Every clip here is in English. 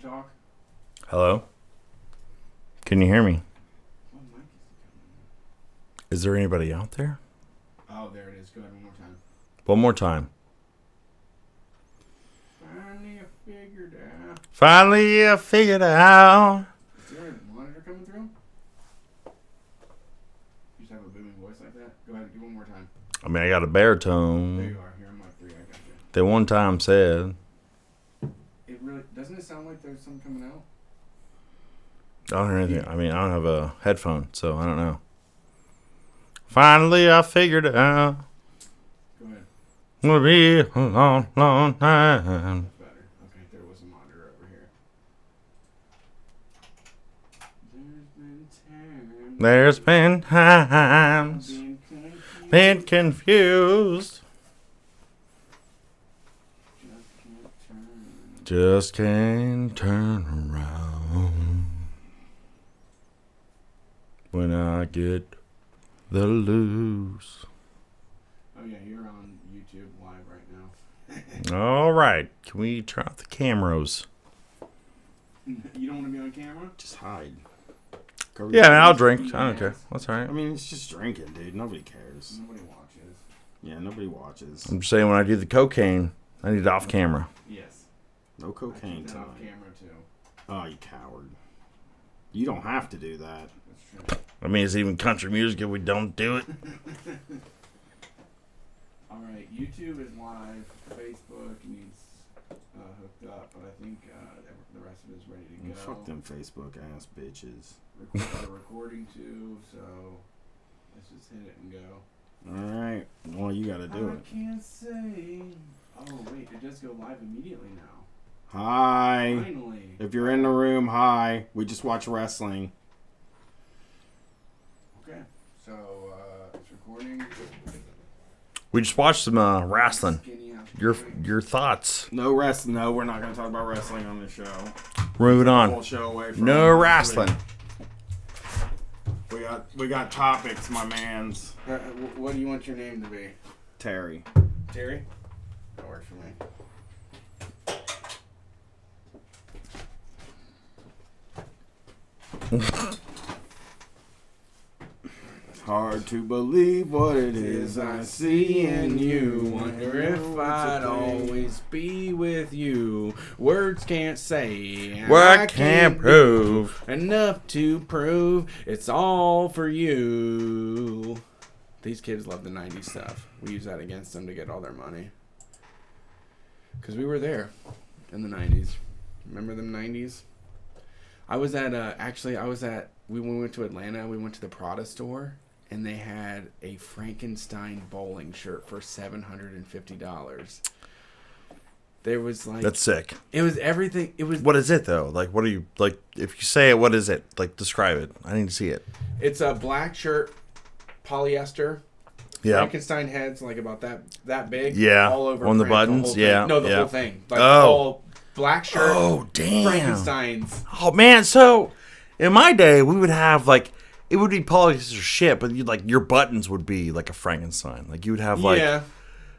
you talk? Hello? Can you hear me? What mic is it Is there anybody out there? coming? Oh, there it is. Go ahead one more time. One more time. Finally, I figured out. Finally, I figured it out. Is there a monitor coming through? You just have a booming voice like that? Go ahead, do one more time. I mean, I got a There baritone. you are. Here, I'm mic 3. I got you. They one time said. It really doesn't it sound like there's something coming out? I don't hear anything. I mean, I don't have a headphone, so I don't know. Finally, I figured it out. Go ahead. It'll be a long, long time. That's better. Okay, there was a monitor over here. There's been times Being confused. been confused. Just can't turn. Just can't turn around when I get the loose. Oh yeah, you're on YouTube live right now. All right, can we turn off the cameras? You don't want to be on camera? Just hide. Yeah, man, I'll drink. I don't care. That's all I right. mean, it's just drinking, dude. Nobody cares. Nobody watches. Yeah, nobody watches. I'm just saying, when I do the cocaine, I need it off camera. Yes. No I cocaine keep that off tonight. camera too. Oh, you coward. You don't have to do that. That's true. I mean, it's even country music if we don't do it. All right, YouTube is live. Facebook needs hooked up, but I think the rest of it is ready to go. Fuck them Facebook ass bitches. We're recording too, so let's just hit it and go. Alright. Well, you gotta do I it. can't say. Oh wait, it does go live immediately now. Hi. Finally. If you're in the room, hi. We just watch wrestling. Okay, so it's recording. We just watched some wrestling. Skinny out. Your thoughts? No wrestling. No, we're not gonna talk about wrestling on this show. Moving Whole on. show away from No wrestling. We got topics, my man's. What do you want your name to be? Terry. Terry? That works for me. Hard to believe what it is I see in you. Wonder if I'd always be with you. Words can't say. Where I can't prove. Enough to prove it's all for you. These kids love the 90s stuff. We use that against them to get all their money. Because we were there in the 90s. Remember them 90s? I was at, when we went to Atlanta, we went to the Prada store. And they had a Frankenstein bowling shirt for $750. There was like... That's sick. It was everything. It was... What is it, though? Like, what are you... Like, if you say it, what is it? Like, describe it. I need to see it. It's a black shirt, polyester. Yeah. Frankenstein heads, like about that big. Yeah. All over. On the print, buttons? whole thing. Yeah, No, the yeah. whole thing. Like Oh. all black shirt. Oh, damn. Frankensteins. Oh, man. So, in my day, we would have, like... It would be polyester shit, but your buttons would be like a Frankenstein. Like, you would have, like... Yeah.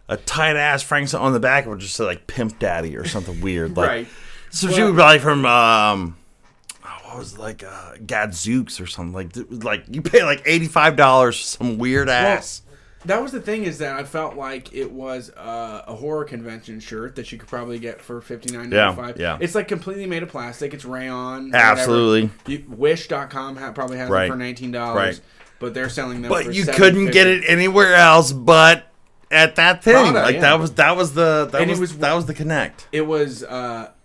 A tight-ass Frankenstein on the back. It would just say, like, Pimp Daddy or something weird. Like, Right. So Well- she would be like from... what was it, like Gadzooks or something. Like you pay like $85 for some weird ass. That was the thing, is that I felt like it was a horror convention shirt that you could probably get for $59.95. Yeah. It's like completely made of plastic. It's rayon. Absolutely. Wish.com probably has Right. it for $19. Right. But they're selling them But for you couldn't $7.50. get it anywhere else but at that thing. Prada, like yeah. that was the connect. It was,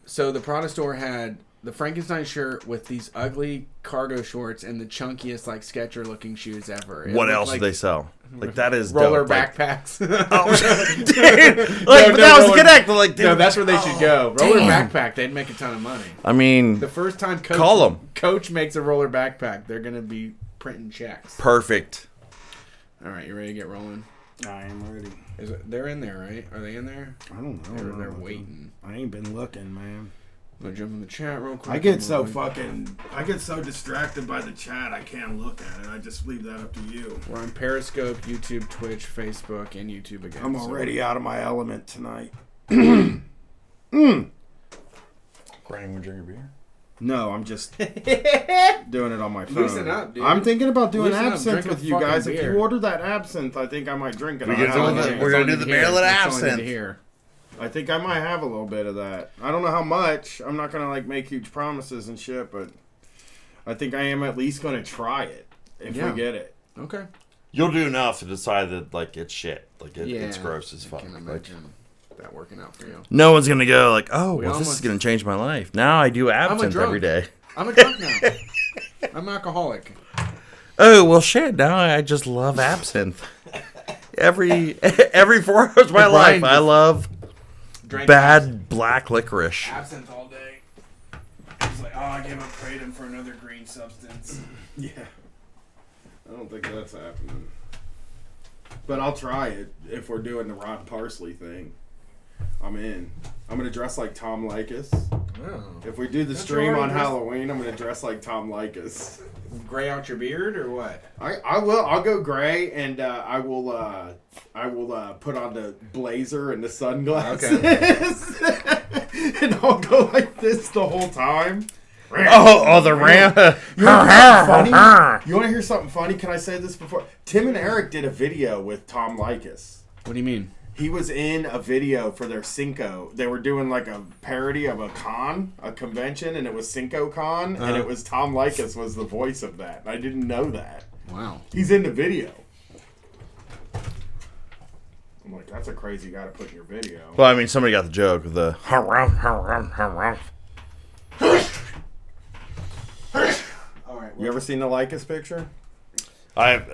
so the Prada store had the Frankenstein shirt with these ugly cargo shorts and the chunkiest, like, Skechers looking shoes ever. It What looked else like did they sell? Like, that is roller dope. Like, backpacks. dude, like, but that was the connect. Like, No, that's where they should go. Roller damn. backpack, they'd make a ton of money. I mean, The first time Call 'em. Coach makes a roller backpack, they're going to be printing checks. perfect. All right, you ready to get rolling? I am ready. They're in there, right? Are they in there? I don't know. They're waiting. I ain't been looking, man. I'm going to jump in the chat real quick. I get so distracted by the chat, I can't look at it. I just leave that up to you. We're on Periscope, YouTube, Twitch, Facebook, and YouTube again. I'm so- already out of my element tonight. Grinding when you drink your beer? No, I'm just doing it on my phone. Loosen up, dude. I'm thinking about doing Loosen up, absinthe drink a with you fucking guys. If beer. you order that absinthe, I think I might drink it. We I'll get have on it. the- we're gonna do the Maryland absinthe. Here. I think I might have a little bit of that. I don't know how much. I'm not gonna like make huge promises and shit, but I think I am at least gonna try it if Yeah. we get it. Okay. You'll do enough to decide that like it's shit. Like it's gross as I fuck. can Like, imagine that working out for you. no one's gonna go like, oh, We well, this is almost- gonna change my life. Now I do absinthe drunk. every day. I'm a drunk now. I'm alcoholic. Oh well, shit. Now I just love absinthe. Every 4 hours of my life, I love Drank bad black licorice. absinthe all day. It's like, oh, I gave up kratom for another green substance. Yeah. I don't think that's happening. But I'll try it if we're doing the rock parsley thing. I'm in. I'm gonna dress like Tom Likas. Oh. If we do the Don't you stream already on dress- Halloween, I'm gonna dress like Tom Likas. Gray out your beard or what? I will. I'll go gray, and I will put on the blazer and the sunglasses, and I'll go like this the whole time. Oh, the ram. You want to hear something funny? You want to hear something funny? Can I say this before? Tim and Eric did a video with Tom Likas. What do you mean? He was in a video for their Cinco. They were doing like a parody of a convention, and it was Cinco Con, and it was Tom Likas was the voice of that. I didn't know that. Wow. He's in the video. I'm like, that's a crazy guy to put in your video. Well, I mean, somebody got the joke of the. All right. You ever seen the Likas picture? I've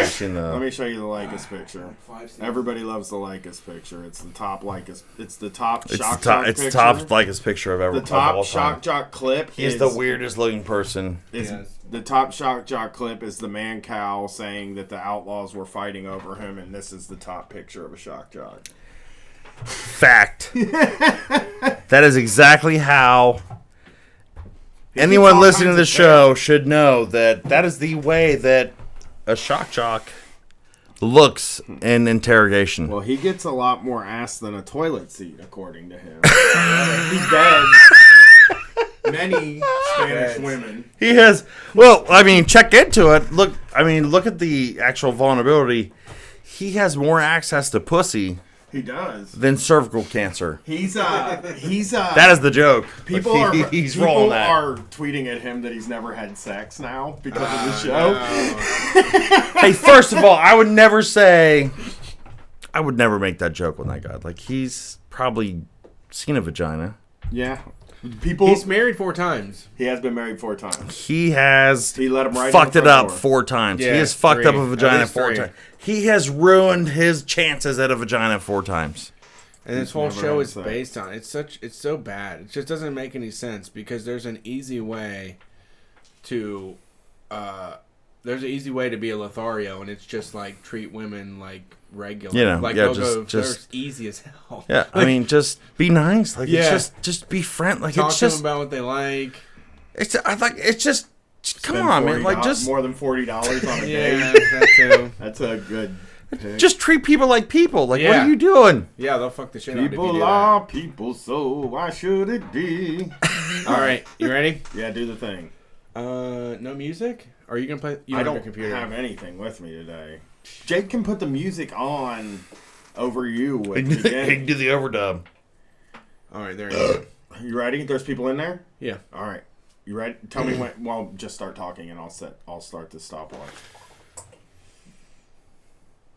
seen Let the. me show you the Likas picture. Everybody loves the Likas picture. It's the top Likas. It's the top It's shock the top. jock It's the picture. top likest picture I've ever. The of top all shock time. jock clip. He's is, the weirdest looking person. Is, Yes. The top shock jock clip is the man cow saying that the outlaws were fighting over him, and this is the top picture of a shock jock. Fact. That is exactly how anyone all listening to kinds the of show should know that is the way that a shock jock looks in interrogation. Well, he gets a lot more ass than a toilet seat, according to him. He beds many Spanish women. He has. Well, I mean, check into it. Look at the actual vulnerability. He has more access to pussy He does. than cervical cancer. He's That is the joke. people Like, are he's people rolling that. are tweeting at him that he's never had sex now because of the show. No. Hey, first of all, I would never make that joke with that guy. Like, he's probably seen a vagina. Yeah, people. He's married 4 times. He has been married 4 times. He has He let him right in fucked the it front up door. 4 times. Yeah, he has fucked up 3. a At vagina least 4 3. times. He has ruined his chances at a vagina 4 times. And this He's whole never show had is sex. based on it's so bad. It just doesn't make any sense because there's an easy way to be a Lothario, and it's just like treat women like regular. You know, like yeah, they're just easy as hell. yeah. I mean, just be nice. Like, Yeah. it's just be friend. Like, Talk it's to them just, about what they like. it's. I like. It's just come Spend on, man. $40 Like, just more than $40 on a Yeah, date. that too. That's a good. pick. just treat people like people. Like, what Yeah. are you doing? Yeah, they'll fuck the shit out of you. People are people, so why should it be? All right, you ready? Yeah, do the thing. No music? Are you gonna play? You I have don't your computer. have anything with me today. Jake can put the music on over you. He With can do the overdub. All right, there you go. You ready? There's people in there. Yeah. All right. You ready? Tell me when. Well, just start talking, and I'll start the stopwatch.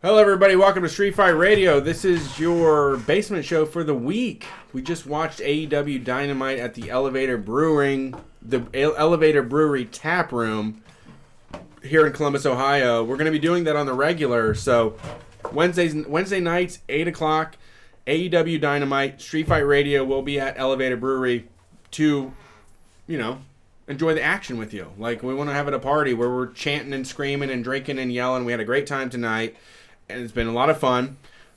Hello, everybody. Welcome to Street Fight Radio. This is your basement show for the week. We just watched AEW Dynamite at the Elevator Brewing, the Elevator Brewery Tap Room here in Columbus, Ohio. We're going to be doing that on the regular. So Wednesday nights, 8 o'clock, AEW Dynamite, Street Fight Radio will be at Elevator Brewery to, enjoy the action with you. Like, we want to have it a party where we're chanting and screaming and drinking and yelling. We had a great time tonight, and it's been a lot of fun.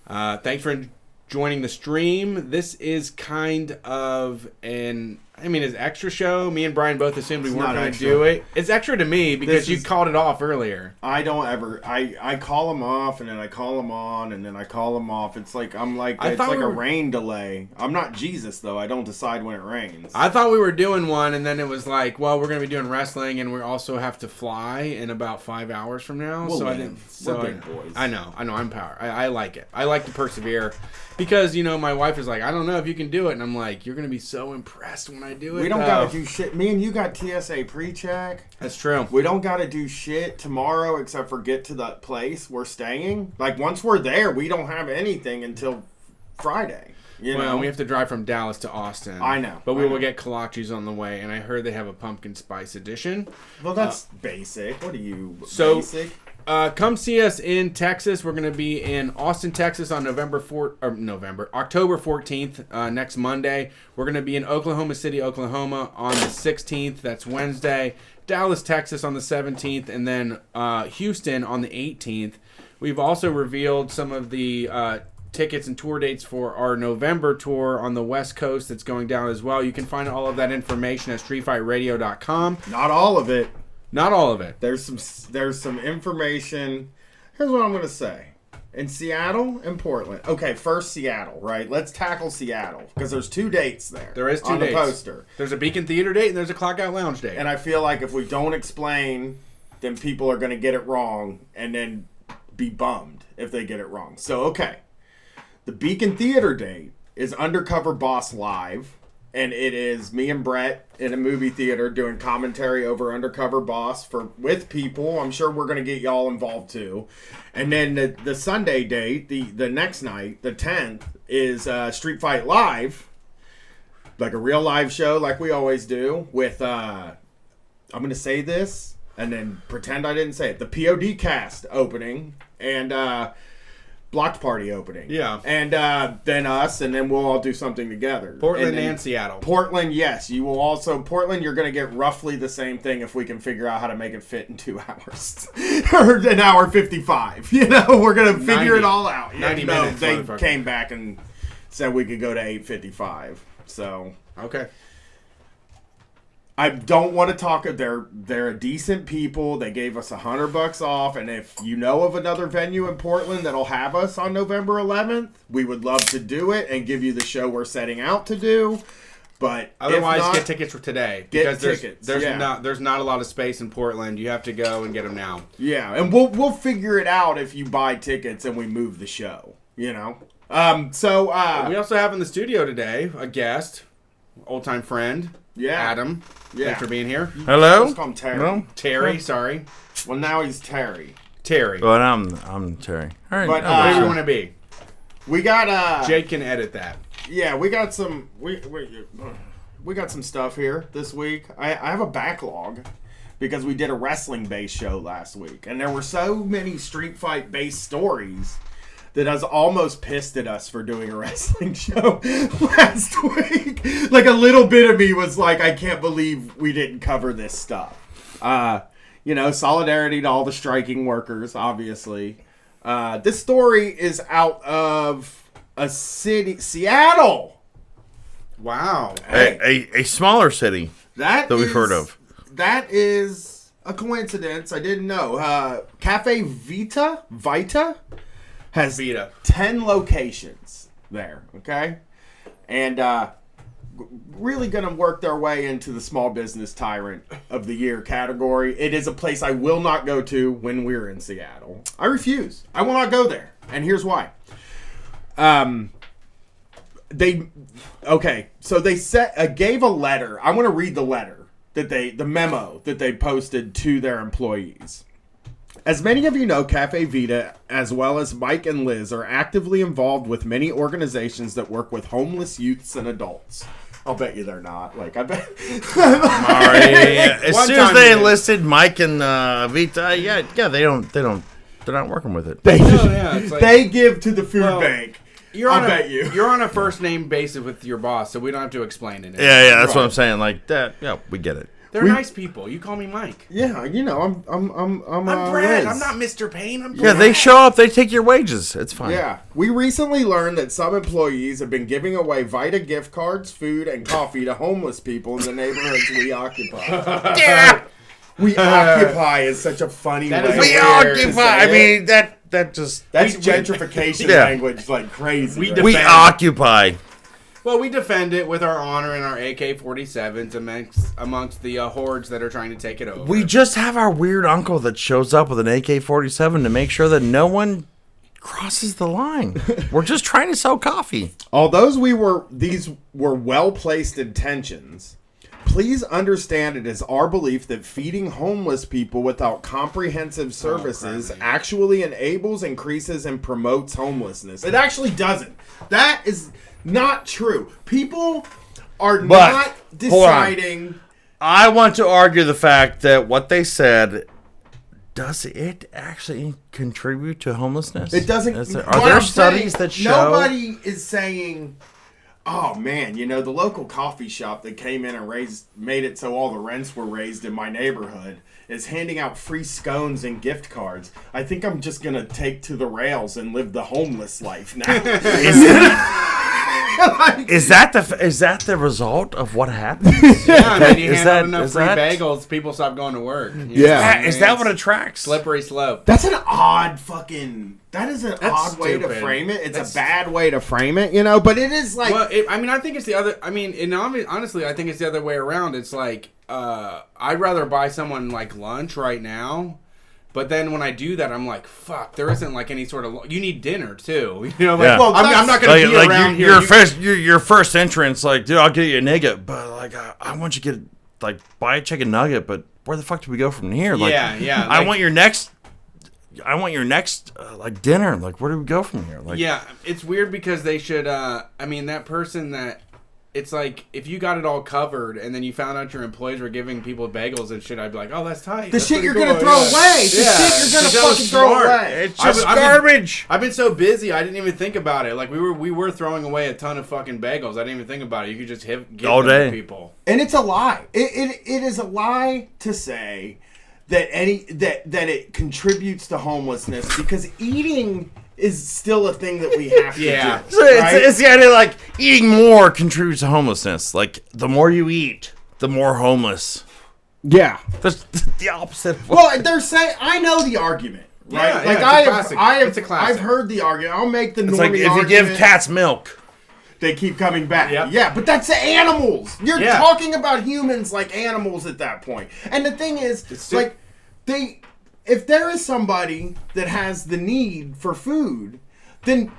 Thanks for joining the stream. This is kind of an I mean, it's extra show. Me and Brian both assumed we weren't not going to extra. do it. It's extra to me because you is- called it off earlier. I don't ever. I call them off, and then I call them on, and then I call them off. It's like it's thought like we a were- rain delay. I'm not Jesus though. I don't decide when it rains. I thought we were doing one, and then it was like, well, we're going to be doing wrestling, and we also have to fly in about 5 hours from now. We'll so I live. didn't. We're So big boys. I know. I'm power. I like it. I like to persevere because my wife is like, I don't know if you can do it, and I'm like, you're going to be so impressed when I do it. We don't though." gotta do shit. Me and you got TSA pre-check. That's true. We don't gotta do shit tomorrow except for get to the place we're staying. Like once we're there, we don't have anything until Friday. You know, Well, we have to drive from Dallas to Austin. I know, But we I will know. get kolaches on the way, and I heard they have a pumpkin spice edition. Well, that's basic. What are you? so- Basic? Come see us in Texas. We're going to be in Austin, Texas on October 14th, next Monday. We're going to be in Oklahoma City, Oklahoma on the 16th. That's Wednesday. Dallas, Texas on the 17th, and then Houston on the 18th. We've also revealed some of the tickets and tour dates for our November tour on the West Coast that's going down as well. You can find all of that information at streetfightradio.com. Not all of it. Not all of it. There's some information. Here's what I'm gonna say. In Seattle and Portland. Okay, first Seattle, right? Let's tackle Seattle because there's 2 dates there. There is 2 on dates. the poster. There's a Beacon Theater date and there's a Clock Out Lounge date. And I feel like if we don't explain, then people are going to get it wrong and then be bummed if they get it wrong. So, okay. The Beacon Theater date is Undercover Boss Live. And it is me and Brett in a movie theater doing commentary over Undercover Boss with people. I'm sure we're going to get y'all involved too. And then the Sunday date, the next night, the 10th, is Street Fight Live. Like a real live show like we always do with, I'm going to say this and then pretend I didn't say it. The POD cast opening and Blocked Party opening. Yeah. And then us, and then we'll all do something together. Portland then and Seattle. Portland, yes. You will also, Portland, you're going to get roughly the same thing if we can figure out how to make it fit in 2 hours. Or an hour 55. We're going to figure 90. it all out. 90 No, minutes, they motherfucker. came back and said we could go to 8:55. So Okay. I don't want to talk. They're a decent people. They gave us $100 off, and if you know of another venue in Portland that'll have us on November 11th, we would love to do it and give you the show we're setting out to do. But Otherwise, if not, get tickets for today get because tickets, yeah. there's not a lot of space in Portland. You have to go and get them now. yeah, and we'll figure it out if you buy tickets and we move the show. We So also have in the studio today a guest, old time friend, yeah, Adam. Yeah. Thanks for being here. Hello? Let's call him Terry. No? Terry, sorry, Well, now he's Terry. Terry. But I'm Terry. All right. But, no, What do sure. you want to be? We got Jake can edit that. Yeah, we got some we got some stuff here this week. I have a backlog because we did a wrestling based show last week, and there were so many street fight based stories that I was almost pissed at us for doing a wrestling show last week. Like a little bit of me was like, I can't believe we didn't cover this stuff. Solidarity to all the striking workers, obviously. This story is out of a city, Seattle. Wow. A smaller city that we've heard of. That is a coincidence. I didn't know. Cafe Vita has Vita. 10 locations there, okay? And really going to work their way into the small business tyrant of the year category. It is a place I will not go to when we're in Seattle. I refuse. I will not go there. And here's why. They gave a letter. I want to read the letter the memo that they posted to their employees. As many of you know, Cafe Vita, as well as Mike and Liz, are actively involved with many organizations that work with homeless youths and adults. I'll bet you they're not. Like, I bet. As One soon as time they you did. enlisted Mike and Vita, they're not working with it. It's like, They give to the food Well, bank. you're I'll on bet you. You're on a first name basis with your boss, so we don't have to explain it. Yeah, that's what Right. I'm saying. Like that, yeah, we get it. They're nice people. You call me Mike. Yeah, you know, I'm Brad. Liz. I'm not Mr. Payne. I'm Yeah, Brad. they show up. They take your wages. It's fine. Yeah, we recently learned that some employees have been giving away Vita gift cards, food, and coffee to homeless people in the neighborhoods we occupy. Yeah. We occupy is such a funny That way. is We weird to occupy. say I it. mean, that just. That's gentrification Yeah. language like crazy. We right? We defend- occupy. Well, we defend it with our honor and our AK-47s amongst the hordes that are trying to take it over. We just have our weird uncle that shows up with an AK-47 to make sure that no one crosses the line. We're just trying to sell coffee. Although these were well-placed intentions, please understand it is our belief that feeding homeless people without comprehensive services actually enables, increases, and promotes homelessness. It actually doesn't. That is not true. People are not hold on. deciding. I want to argue the fact that what they said, does it actually contribute to homelessness? It doesn't. Are what there I'm studies saying, that show? Nobody is saying, "Oh man, you know the local coffee shop that came in and made it so all the rents were raised in my neighborhood is handing out free scones and gift cards. I think I'm just gonna take to the rails and live the homeless life now." Is that the result of what happened? Yeah, I mean, you Is hand that- out enough is free that- bagels, people stop going to work. You know Yeah. what I mean? Is that what It's attracts? slippery slope? That's an odd fucking. That is an That's odd way to stupid. frame it. It's That's- a bad way to frame it, you know. But it is like. Well, I think it's the other. I mean, honestly, I think it's the other way around. It's like I'd rather buy someone like lunch right now. But then when I do that, I'm like, fuck, there isn't like any sort of... You need dinner, too. You know, like, Yeah. Well, I'm not going to be around here. Your first entrance, like, dude, I'll get you a nugget, but like, I want you to get buy a chicken nugget, but where the fuck do we go from here? Like, Yeah. I like- want your next dinner. Like, where do we go from here? Like, Yeah, it's weird because they should... I mean, that person that... It's like, if you got it all covered and then you found out your employees were giving people bagels and shit, I'd be like, oh, that's tight. the That's shit pretty you're cool. gonna throw away. The Yeah. shit you're That gonna was fucking throw smart. away. it's just I've been- garbage. I've been so busy, I didn't even think about it. Like, we were throwing away a ton of fucking bagels. I didn't even think about it. You could just give All them day. to people. And it's a lie. It is a lie to say that that it contributes to homelessness because eating is still a thing that we have to Yeah. do. So right? it's the idea like eating more contributes to homelessness. Like, the more you eat, the more homeless. yeah. That's the opposite. Of Well, they're saying I know the argument, right? Yeah, like yeah, it's a I have, classic. I have, It's a classic. I've heard the argument. I'll make the it's normie like if you argument. give cats milk. They keep coming back. Yep. Yeah, but that's the animals. You're Yeah. talking about humans like animals at that point. And the thing is, like, if there is somebody that has the need for food, then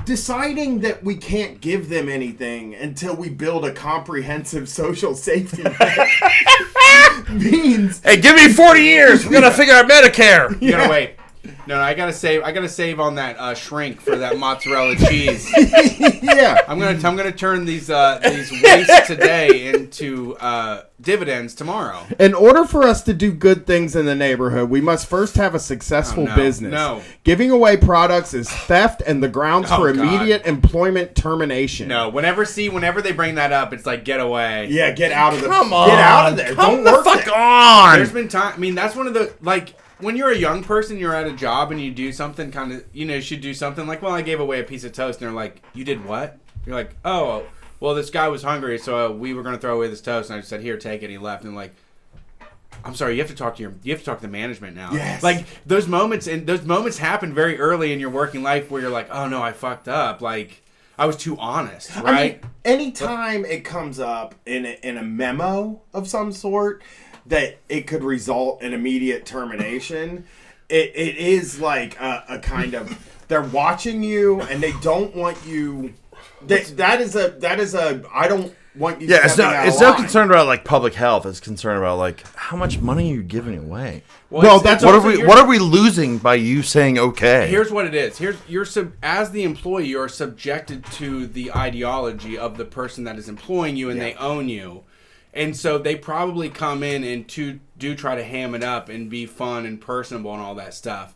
deciding that we can't give them anything until we build a comprehensive social safety net means Hey, give me 40 years. We're gonna figure out Medicare. You gotta wait. No, I gotta save on that shrink for that mozzarella cheese. yeah. I'm gonna turn these wastes today into dividends tomorrow. In order for us to do good things in the neighborhood, we must first have a successful Oh, no. business. No. Giving away products is theft and the grounds Oh, for God. immediate employment termination. No, whenever they bring that up, it's like get away. Yeah, get out of the Come on. Get out of there. Come Don't the work fuck there. on. There's been time. I mean, that's one of the when you're a young person, you're at a job and you do something kind of you should do something like, well, I gave away a piece of toast, and they're like, you did what? You're like, oh, well, this guy was hungry, so we were gonna throw away this toast, and I just said, here, take it. And he left, and like, I'm sorry, you have to talk to the management now. Yes. Like those moments happen very early in your working life where you're like, oh no, I fucked up. Like I was too honest, right? I mean, anytime it comes up in a memo of some sort that it could result in immediate termination, it is like a kind of they're watching you and they don't want you. That is a I don't want you. Yeah, it's stepping out not. It's of not line. concerned about like public health. It's concerned about like how much money are you giving away. Well, that's What also are we? What are we losing by you saying okay? Here's what it is. As the employee, you're subjected to the ideology of the person that is employing you, and they own you. And so they probably come in and do try to ham it up and be fun and personable and all that stuff.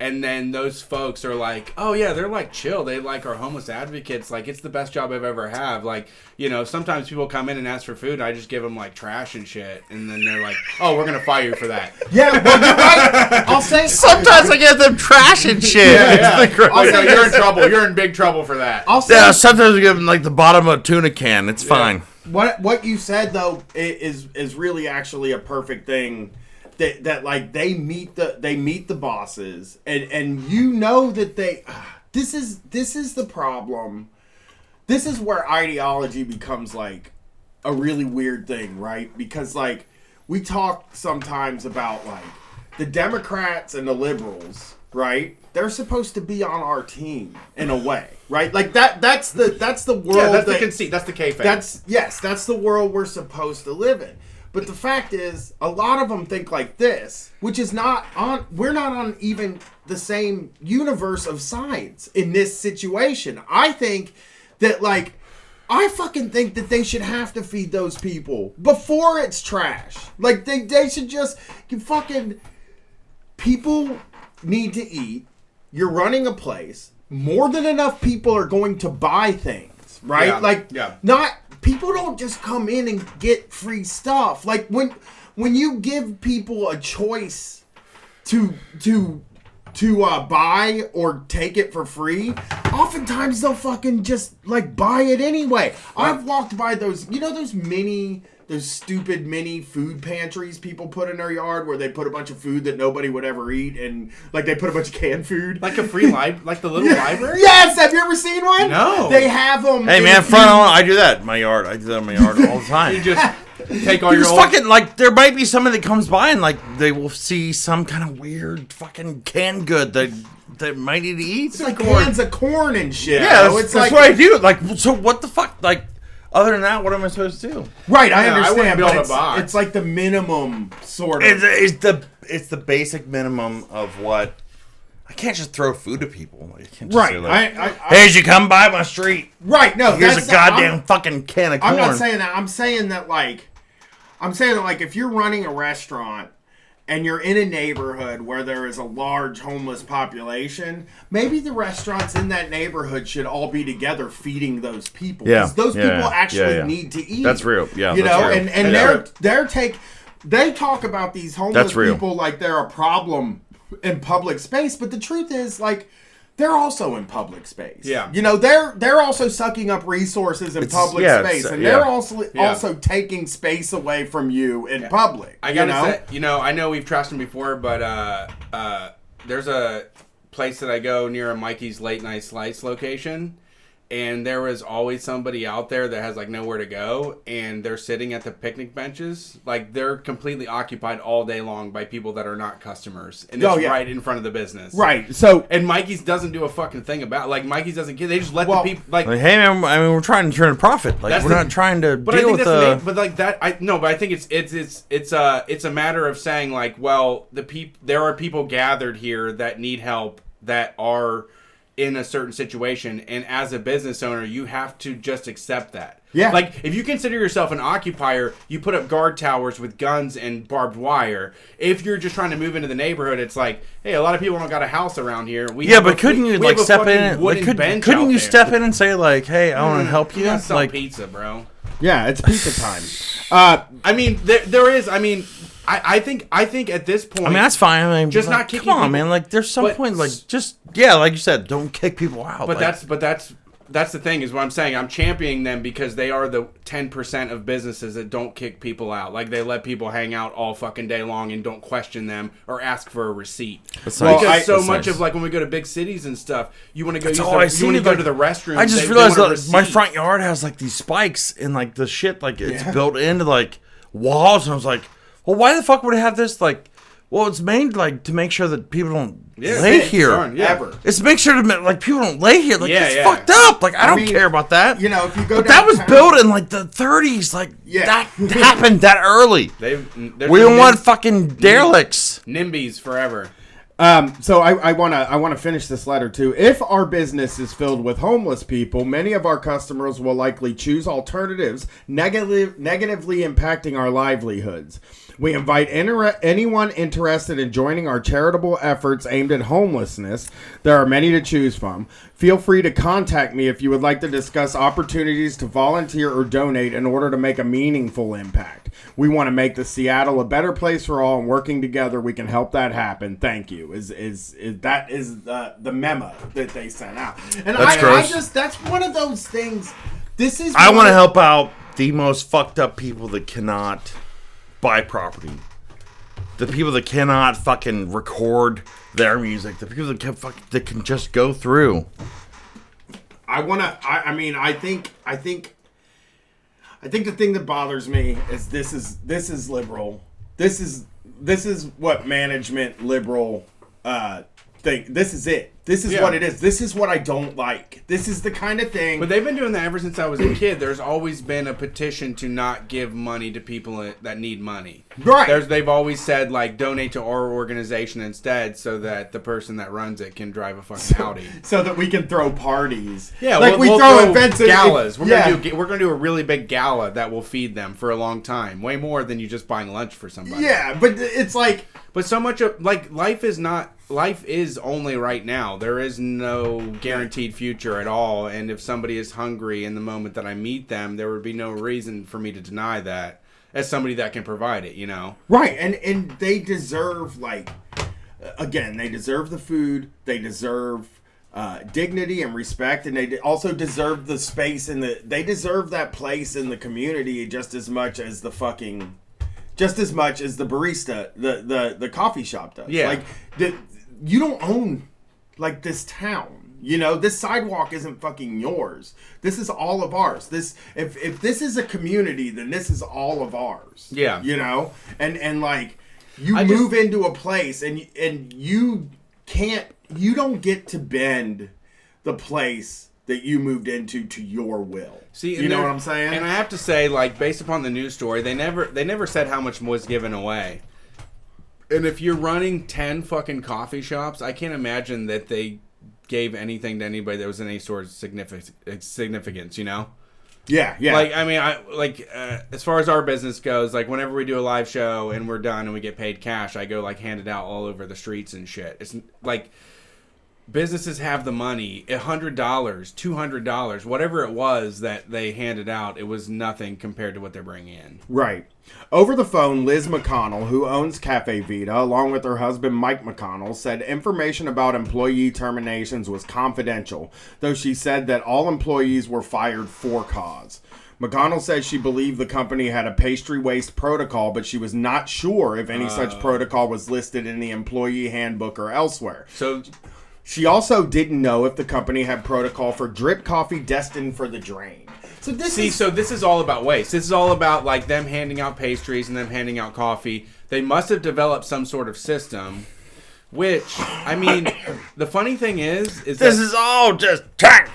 And then those folks are like, oh yeah, they're like chill. They like our homeless advocates. Like it's the best job I've ever had. Like, you know, sometimes people come in and ask for food. And I just give them like trash and shit. And then they're like, oh, we're going to fire you for that. Yeah, well, you're right. I'll say Sometimes I give them trash and shit. Yeah. I'll say You're in this. trouble. You're in big trouble for that. I'll say Yeah, sometimes I give them like the bottom of a tuna can. It's fine. what you said though is really actually a perfect thing. That like they meet the bosses and you know that this is the problem. This is where ideology becomes like a really weird thing, right? Because like we talk sometimes about like the Democrats and the liberals, right? They're supposed to be on our team in a way, right? Like that's the world. Yeah, that's the conceit. That's the kayfabe. That's the world we're supposed to live in. But the fact is, a lot of them think like this, which is not on. We're not on even the same universe of sides in this situation. I think that I fucking think that they should have to feed those people before it's trash. Like they should just fucking. People need to eat. You're running a place. More than enough people are going to buy things, right? Yeah. People don't just come in and get free stuff. Like when you give people a choice to buy or take it for free, oftentimes they'll fucking just like buy it anyway. I've walked by those stupid mini food pantries people put in their yard where they put a bunch of food that nobody would ever eat, and like they put a bunch of canned food. Like a free like the little library? Yes, have you ever seen one? No. They have them. Hey man, I do that in my yard. I do that in my yard all the time. You just take all your There's old... fucking like there might be somebody that comes by and like they will see some kind of weird fucking canned good that might need to eat. It's like cans of corn and shit. Yeah, bro. that's what I do. Like, so what the fuck? Like, other than that, what am I supposed to do? Right, I Yeah, I understand, wouldn't be able but to buy. it's like the minimum sort of. It's the basic minimum of what. I can't just throw food to people. Like, I can't just Right, say, like, I hey, as you come by my street, right. No, here's that's a goddamn fucking can of corn. I'm not saying that. I'm saying that like if you're running a restaurant and you're in a neighborhood where there is a large homeless population, maybe the restaurants in that neighborhood should all be together feeding those people. Yeah, 'Cause those yeah, people yeah, actually yeah. need to eat. That's real. Yeah, you that's know, real. and Yeah. they talk about these homeless That's real. people like they're a problem in public space, but the truth is like they're also in public space. Yeah. You know, they're also sucking up resources in public space, and they're also taking space away from you in public. I gotta say, I know we've trashed them before, but there's a place that I go near a Mikey's Late Night Slice location, and there was always somebody out there that has like nowhere to go, and they're sitting at the picnic benches, like they're completely occupied all day long by people that are not customers, and it's right in front of the business. Right. So And Mikey's doesn't do a fucking thing about Mikey's doesn't get. They just let the people Like, hey man, I mean, we're trying to turn a profit. Like, That's we're not trying to But I deal think with that's the. the but like that but I think it's a matter of saying like, well, there are people gathered here that need help, that are in a certain situation, and as a business owner you have to just accept that. Yeah. Like if you consider yourself an occupier, you put up guard towers with guns and barbed wire. If you're just trying to move into the neighborhood, it's like, hey, a lot of people don't got a house around here. Couldn't you like step in? Like, couldn't you step in and say like, hey, I want to help you? Like pizza, bro. yeah, it's pizza time. I mean, there is. I mean, I think at this point. I mean, that's fine. I mean, just like, not kicking come on, people. man. Like, there's some But- point, like, just like you said, don't kick people out. But like, that's the thing is what I'm saying. I'm championing them because they are the 10% of businesses that don't kick people out. Like they let people hang out all fucking day long and don't question them or ask for a receipt. That's Because nice. so That's much nice. of like when we go to big cities and stuff, you want to go. That's use all the, I you see, want to go like, to the restroom. I just they realized want a that my receipt. front yard has like these spikes and like the shit, like it's built into like walls, and I was like, well, why the fuck would it have this? Like, well, it's made like to make sure that people don't lay here. Darn, yeah. Ever. It's to make sure to like people don't lay here. Like, it's Yeah. fucked up. Like, I don't mean, care about that. You know, if you go But that was downtown- built in like the 30s. Like, Yeah. that happened that early. There's We a don't want fucking derelicts. NIMBYs forever. So I wanna finish this letter too. If our business is filled with homeless people, many of our customers will likely choose alternatives, negatively impacting our livelihoods. We invite anyone interested in joining our charitable efforts aimed at homelessness. There are many to choose from. Feel free to contact me if you would like to discuss opportunities to volunteer or donate in order to make a meaningful impact. We want to make the Seattle a better place for all, and working together we can help that happen. Thank you. That is the memo that they sent out. And that's one of those things. I want to help out the most fucked up people that cannot buy property, the people that cannot fucking record their music, the people that can just go through. I think the thing that bothers me is this is liberal. This is what management liberal think. This is it. This is what it is. This is what I don't like. This is the kind of thing. But they've been doing that ever since I was a kid. There's always been a petition to not give money to people that need money. Right. They've always said, like, donate to our organization instead so that the person that runs it can drive a fucking Audi. So that we can throw parties. Yeah, like we'll throw events. Galas. We're gonna do a really big gala that will feed them for a long time. Way more than you just buying lunch for somebody. Yeah, but it's like... But so much of, like, life is only right now. There is no guaranteed future at all. And if somebody is hungry in the moment that I meet them, there would be no reason for me to deny that as somebody that can provide it, you know? Right. And they deserve, like, again, they deserve the food. They deserve dignity and respect. And they also deserve the space they deserve that place in the community just as much as the barista, the coffee shop does. Yeah. Like, you don't own, like, this town. You know, this sidewalk isn't fucking yours. This is all of ours. If this is a community, then this is all of ours. Yeah. You know? And like, you move into a place and you don't get to bend the place that you moved into to your will. See, you know what I'm saying? And I have to say, like, based upon the news story, they never said how much was given away. And if you're running 10 fucking coffee shops, I can't imagine that they gave anything to anybody that was in any sort of significance, you know? Yeah. Like, I mean, as far as our business goes, like, whenever we do a live show and we're done and we get paid cash, I go, like, hand it out all over the streets and shit. It's like, businesses have the money. $100, $200, whatever it was that they handed out, it was nothing compared to what they're bringing in. Right. Over the phone, Liz McConnell, who owns Cafe Vita, along with her husband Mike McConnell, said information about employee terminations was confidential, though she said that all employees were fired for cause. McConnell said she believed the company had a pastry waste protocol, but she was not sure if any such protocol was listed in the employee handbook or elsewhere. So she also didn't know if the company had protocol for drip coffee destined for the drain. So this is all about waste. This is all about, like, them handing out pastries and them handing out coffee. They must have developed some sort of system, which, I mean, the funny thing is this is all just fire.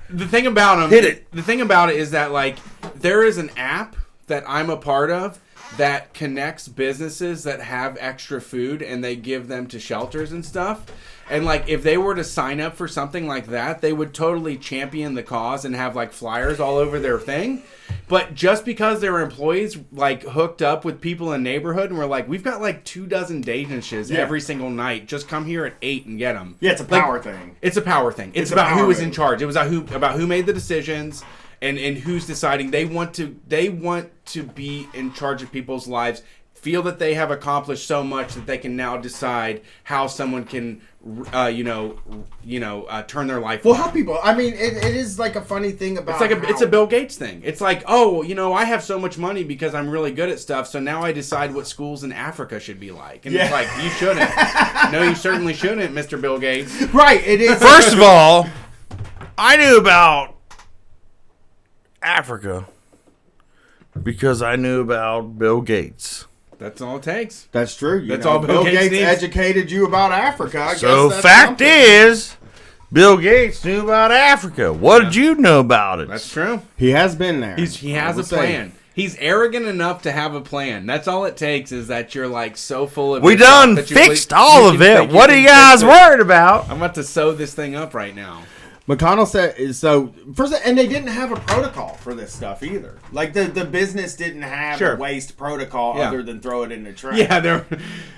The thing about them, hit it. The thing about it is that, like, there is an app that I'm a part of that connects businesses that have extra food and they give them to shelters and stuff. And, like, if they were to sign up for something like that, they would totally champion the cause and have, like, flyers all over their thing. But just because their employees, like, hooked up with people in the neighborhood and were like, we've got, like, 24 dishes every single night. Just come here at 8 and get them. Yeah, it's a power thing. It's a power thing. It's about who was in charge. It was about who made the decisions and who's deciding. They want to be in charge of people's lives, feel that they have accomplished so much that they can now decide how someone can turn their life well, around. how people, I mean, it is like a funny thing about it's a Bill Gates thing. It's like, oh, I have so much money because I'm really good at stuff, so now I decide what schools in Africa should be like. And it's like, you shouldn't. No, you certainly shouldn't, Mr. Bill Gates. Right, it is. First of all, I knew about Africa because I knew about Bill Gates. That's all it takes. That's true. That's all Bill Gates needs. Educated you about Africa. So fact is, Bill Gates knew about Africa. What did you know about it? That's true. He has been there. He has a plan. He's arrogant enough to have a plan. That's all it takes is that you're like so full of We yourself done that you fixed believe- all you of can it. think What are can you guys fix it. worried about? I'm about to sew this thing up right now. McConnell said so. First, and they didn't have a protocol for this stuff either. Like the business didn't have Sure. a waste protocol Yeah. other than throw it in the trash. Yeah, they're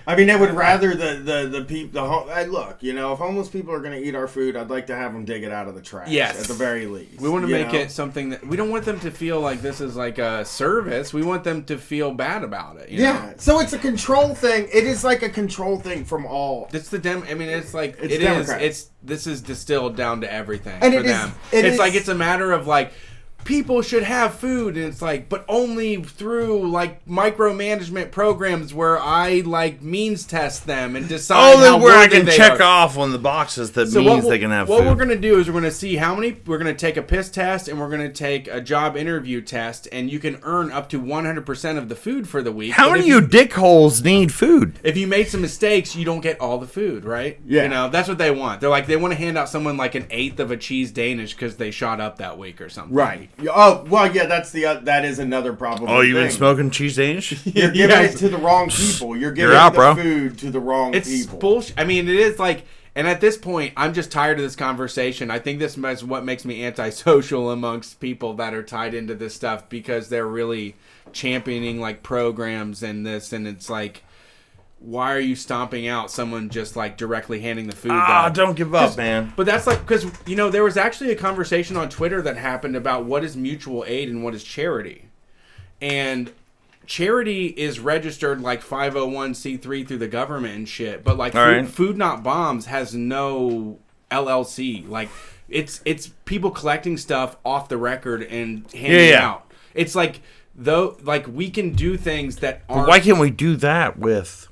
I mean, they would rather the people. Hey, look, you know, if homeless people are going to eat our food, I'd like to have them dig it out of the trash. Yes. At the very least, we want to you make know? it something that we don't want them to feel like this is like a service. We want them to feel bad about it. You Yeah. know? So it's a control thing. It is like a control thing from all. It's the I mean, it's like It's it is. Democrat. this is distilled down to everything And for it is- them. it It's is- like it's a matter of like people should have food, and it's like, but only through like micromanagement programs where I like means test them and decide Only how where I worthy can they check are. off on the boxes that So means what they can have what food. we're gonna do is we're gonna see how many. We're gonna take a piss test and we're gonna take a job interview test, and you can earn up to 100% of the food for the week. How But many if of you dickholes need food? if you made some mistakes, you don't get all the food, right? Yeah. You know, that's what they want. They're like, they want to hand out someone like an eighth of a cheese Danish because they shot up that week or something. Right. Oh well, yeah. That's that is another problem. Oh, you've been thing. smoking cheese Danish? You're giving Yeah. it to the wrong people. You're giving out, the bro. food to the wrong It's people. bullshit. I mean, it is like, and at this point, I'm just tired of this conversation. I think this is what makes me antisocial amongst people that are tied into this stuff because they're really championing like programs and this, and it's like, why are you stomping out someone just like directly handing the food? Ah, out? don't give up, man. But that's like, because, you know, there was actually a conversation on Twitter that happened about what is mutual aid and what is charity. And charity is registered like 501c3 through the government and shit. But like All right. Food Not Bombs has no LLC. Like it's people collecting stuff off the record and handing Yeah. out. It's like, though, like we can do things that aren't. Why can't we do that with...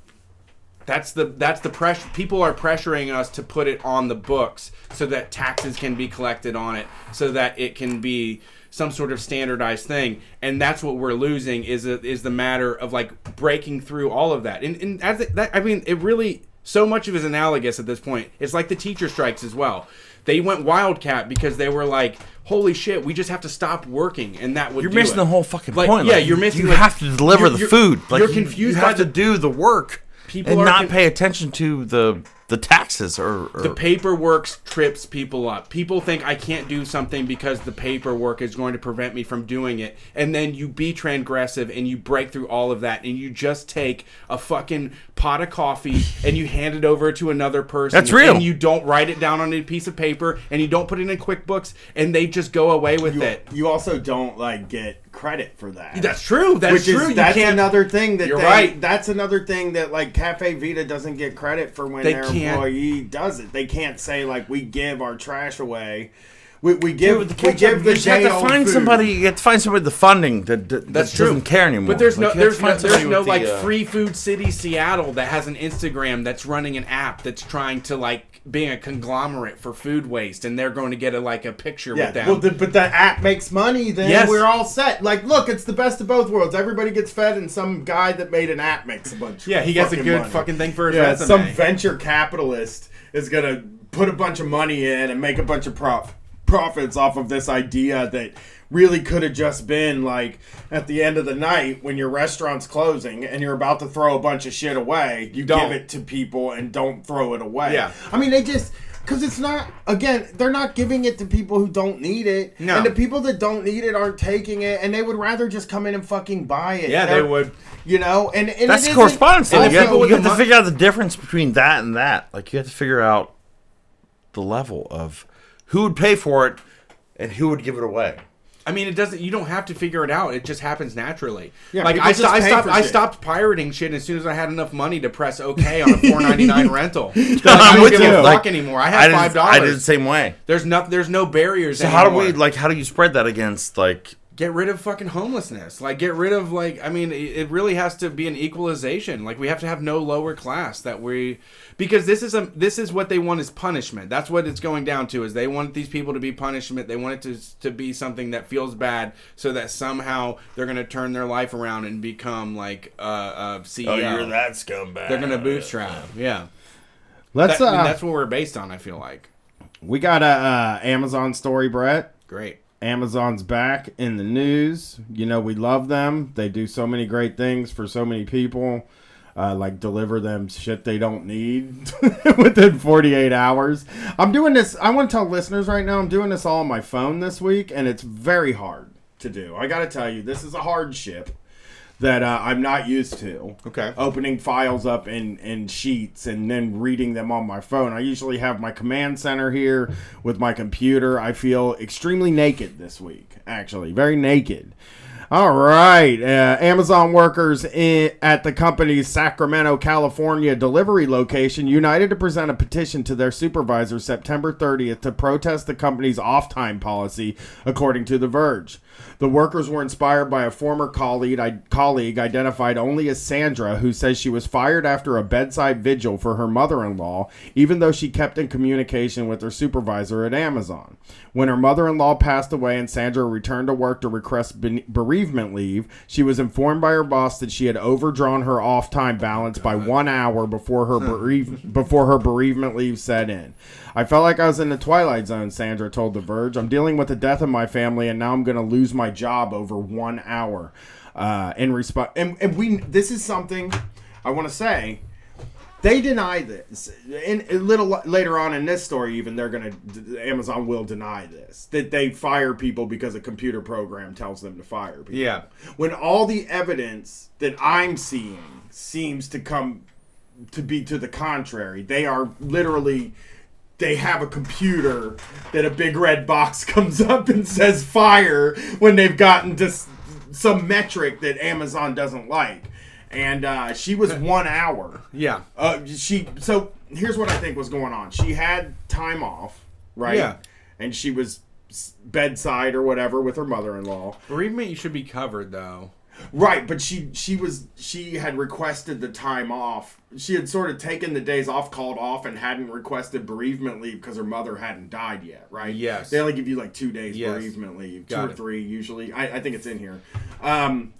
That's the pressure. People are pressuring us to put it on the books so that taxes can be collected on it, so that it can be some sort of standardized thing. And that's what we're losing is the matter of like breaking through all of that. And as that, I mean, it really so much of it is analogous at this point. It's like the teacher strikes as well. They went wildcat because they were like, holy shit, we just have to stop working, and that would You're do missing it. the whole fucking Like, point. yeah, Like, you're missing. You like, have to deliver the food. Like, you're you- confused You by have to do the work People and are not pay attention to the taxes or The paperwork trips people up. People think I can't do something because the paperwork is going to prevent me from doing it. And then you be transgressive and you break through all of that and you just take a fucking pot of coffee and you hand it over to another person. That's real. And you don't write it down on a piece of paper and you don't put it in QuickBooks and they just go away with it. You also don't like get credit for that. That's true. That's true. You That's can't. another thing that You're right. That's another thing that like Cafe Vita doesn't get credit for when They their can't. employee does it. They can't say like we give our trash away. We give Dude, we give the you just have to day-old find food. somebody. You have to find somebody with the funding that That's true. doesn't care anymore. But there's Like, no you have to find there's somebody no with like the, Free Food City Seattle that has an Instagram that's running an app that's trying to like being a conglomerate for food waste, and they're going to get a picture Yeah, with them. well, but the app makes money. Then Yes. we're all set. Like, look, it's the best of both worlds. Everybody gets fed, and some guy that made an app makes a bunch. yeah, he gets a fucking good money. fucking thing for his Yeah, resume. some venture capitalist is gonna put a bunch of money in and make a bunch of profits off of this idea that really could have just been like at the end of the night when your restaurant's closing and you're about to throw a bunch of shit away, you Don't. give it to people and don't throw it away. Yeah. I mean, they just. Because it's not, again, they're not giving it to people who don't need it. No. And the people that don't need it aren't taking it, and they would rather just come in and fucking buy it. Yeah, they would. You know? And that's it the isn't- correspondence thing. and You the have, people with you have the to mo- figure out the difference between that and that. Like, you have to figure out the level of who would pay for it and who would give it away. I mean, it doesn't. You don't have to figure it out. It just happens naturally. Yeah, like people just pay for I shit. stopped pirating shit as soon as I had enough money to press OK on a $4.99 rental. Like, I'm I don't with give you. a Like, fuck anymore. I have I $5. did the same way. There's no barriers. So anymore. how do you spread that against, like... Get rid of fucking homelessness. Like, get rid of, like, I mean, it really has to be an equalization. Like, we have to have no lower class because this is what they want is punishment. That's what it's going down to, is they want these people to be punishment. They want it to be something that feels bad so that somehow they're going to turn their life around and become, like, a CEO. Oh, you're that scumbag. They're going to bootstrap. Yeah. Let's, I mean, that's what we're based on, I feel like. we got a Amazon story, Brett. Great. Amazon's back in the news. You know, we love them. They do so many great things for so many people. Like deliver them shit they don't need within 48 hours. I'm doing this. I want to tell listeners right now, I'm doing this all on my phone this week, and it's very hard to do. I got to tell you, this is a hardship that I'm not used to. Okay. Opening files up in sheets and then reading them on my phone. I usually have my command center here with my computer. I feel extremely naked this week, actually. Very naked. All right. Amazon workers at the company's Sacramento, California delivery location united to present a petition to their supervisor September 30th to protest the company's off-time policy, according to The Verge. The workers were inspired by a former colleague identified only as Sandra, who says she was fired after a bedside vigil for her mother-in-law, even though she kept in communication with her supervisor at Amazon. When her mother-in-law passed away and Sandra returned to work to request bereavement leave, she was informed by her boss that she had overdrawn her off-time balance by 1 hour before her bereavement leave set in. I felt like I was in the Twilight Zone, Sandra told The Verge. I'm dealing with the death of my family, and now I'm going to lose my job over 1 hour. In response, and this is something I want to say. They deny this. And a little later on in this story, even Amazon will deny this, that they fire people because a computer program tells them to fire people. Yeah. When all the evidence that I'm seeing seems to come to be to the contrary, they are literally. They have a computer that a big red box comes up and says fire when they've gotten to some metric that Amazon doesn't like. And she was 1 hour. Yeah. So here's what I think was going on. She had time off, right? Yeah. And she was bedside or whatever with her mother-in-law. Bereavement, you should be covered, though. Right, but she had requested the time off. She had sort of taken the days off, called off, and hadn't requested bereavement leave because her mother hadn't died yet, right? Yes. They only give you like 2 days Yes. bereavement leave, Got 2 or it. 3 usually. I think it's in here.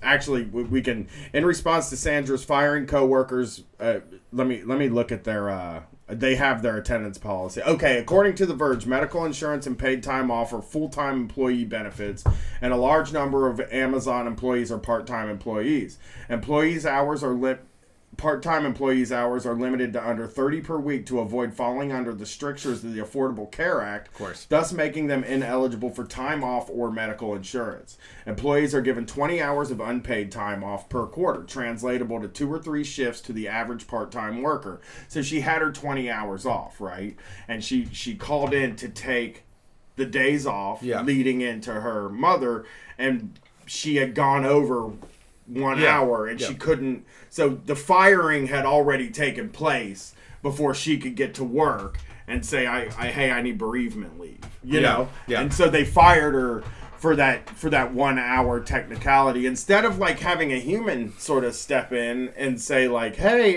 Actually, we can. In response to Sandra's firing coworkers, let me look at their. They have their attendance policy. Okay, according to The Verge, medical insurance and paid time off are full-time employee benefits, and a large number of Amazon employees are part-time employees. Part-time employees' hours are limited to under 30 per week to avoid falling under the strictures of the Affordable Care Act, Of course. thus making them ineligible for time off or medical insurance. Employees are given 20 hours of unpaid time off per quarter, translatable to 2 or 3 shifts to the average part-time worker. So she had her 20 hours off, right? And she called in to take the days off leading into her mother, and she had gone over 1 hour, and she couldn't. So the firing had already taken place before she could get to work and say, "Hey, I need bereavement leave." You know, and so they fired her for that 1 hour technicality instead of like having a human sort of step in and say like, "Hey,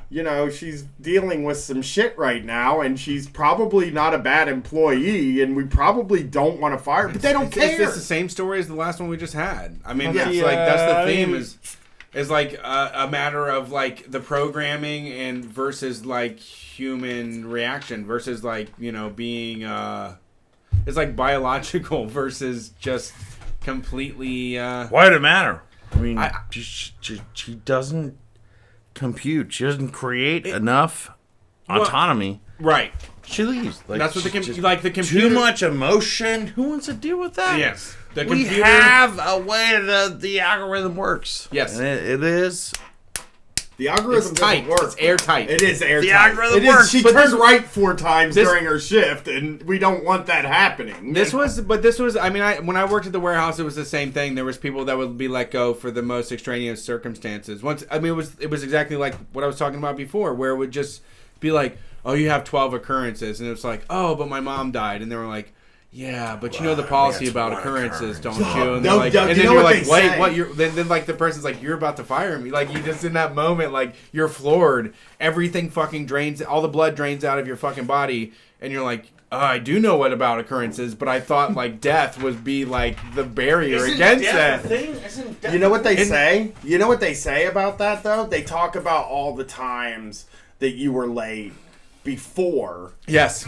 you know, she's dealing with some shit right now, and she's probably not a bad employee, and we probably don't want to fire her." But they don't care. It's the same story as the last one we just had. I mean, Yeah. it's like that's the theme is like a matter of like the programming and versus like human reaction versus like, you know, being it's like biological versus just completely Why did it matter? I mean, she doesn't compute. She doesn't create enough autonomy. right. She leaves. Like, That's what the computer. Too much emotion. Who wants to deal with that? Yes. The We computer have a way the algorithm works. Yes. And it is. The algorithm It's tight. doesn't work. It's airtight. It is airtight. The algorithm It is. works, She but turned this- right 4 times this- during her shift, and we don't want that happening. This was, I mean, when I worked at the warehouse, it was the same thing. There was people that would be let go for the most extraneous circumstances. It was exactly like what I was talking about before, where it would just be like, oh, you have 12 occurrences. And it was like, oh, but my mom died. And they were like, yeah, but you know the policy about occurrences, don't you? And, No, like, Doug, and you then know you're what like, they wait, say. what? Then like the person's like, you're about to fire me. Like you just in that moment, like you're floored. Everything fucking drains, all the blood drains out of your fucking body, and you're like, I do know what about occurrences, but I thought like death would be like the barrier against that. You know what they say? You know what they say about that, though? They talk about all the times that you were late before. Yes,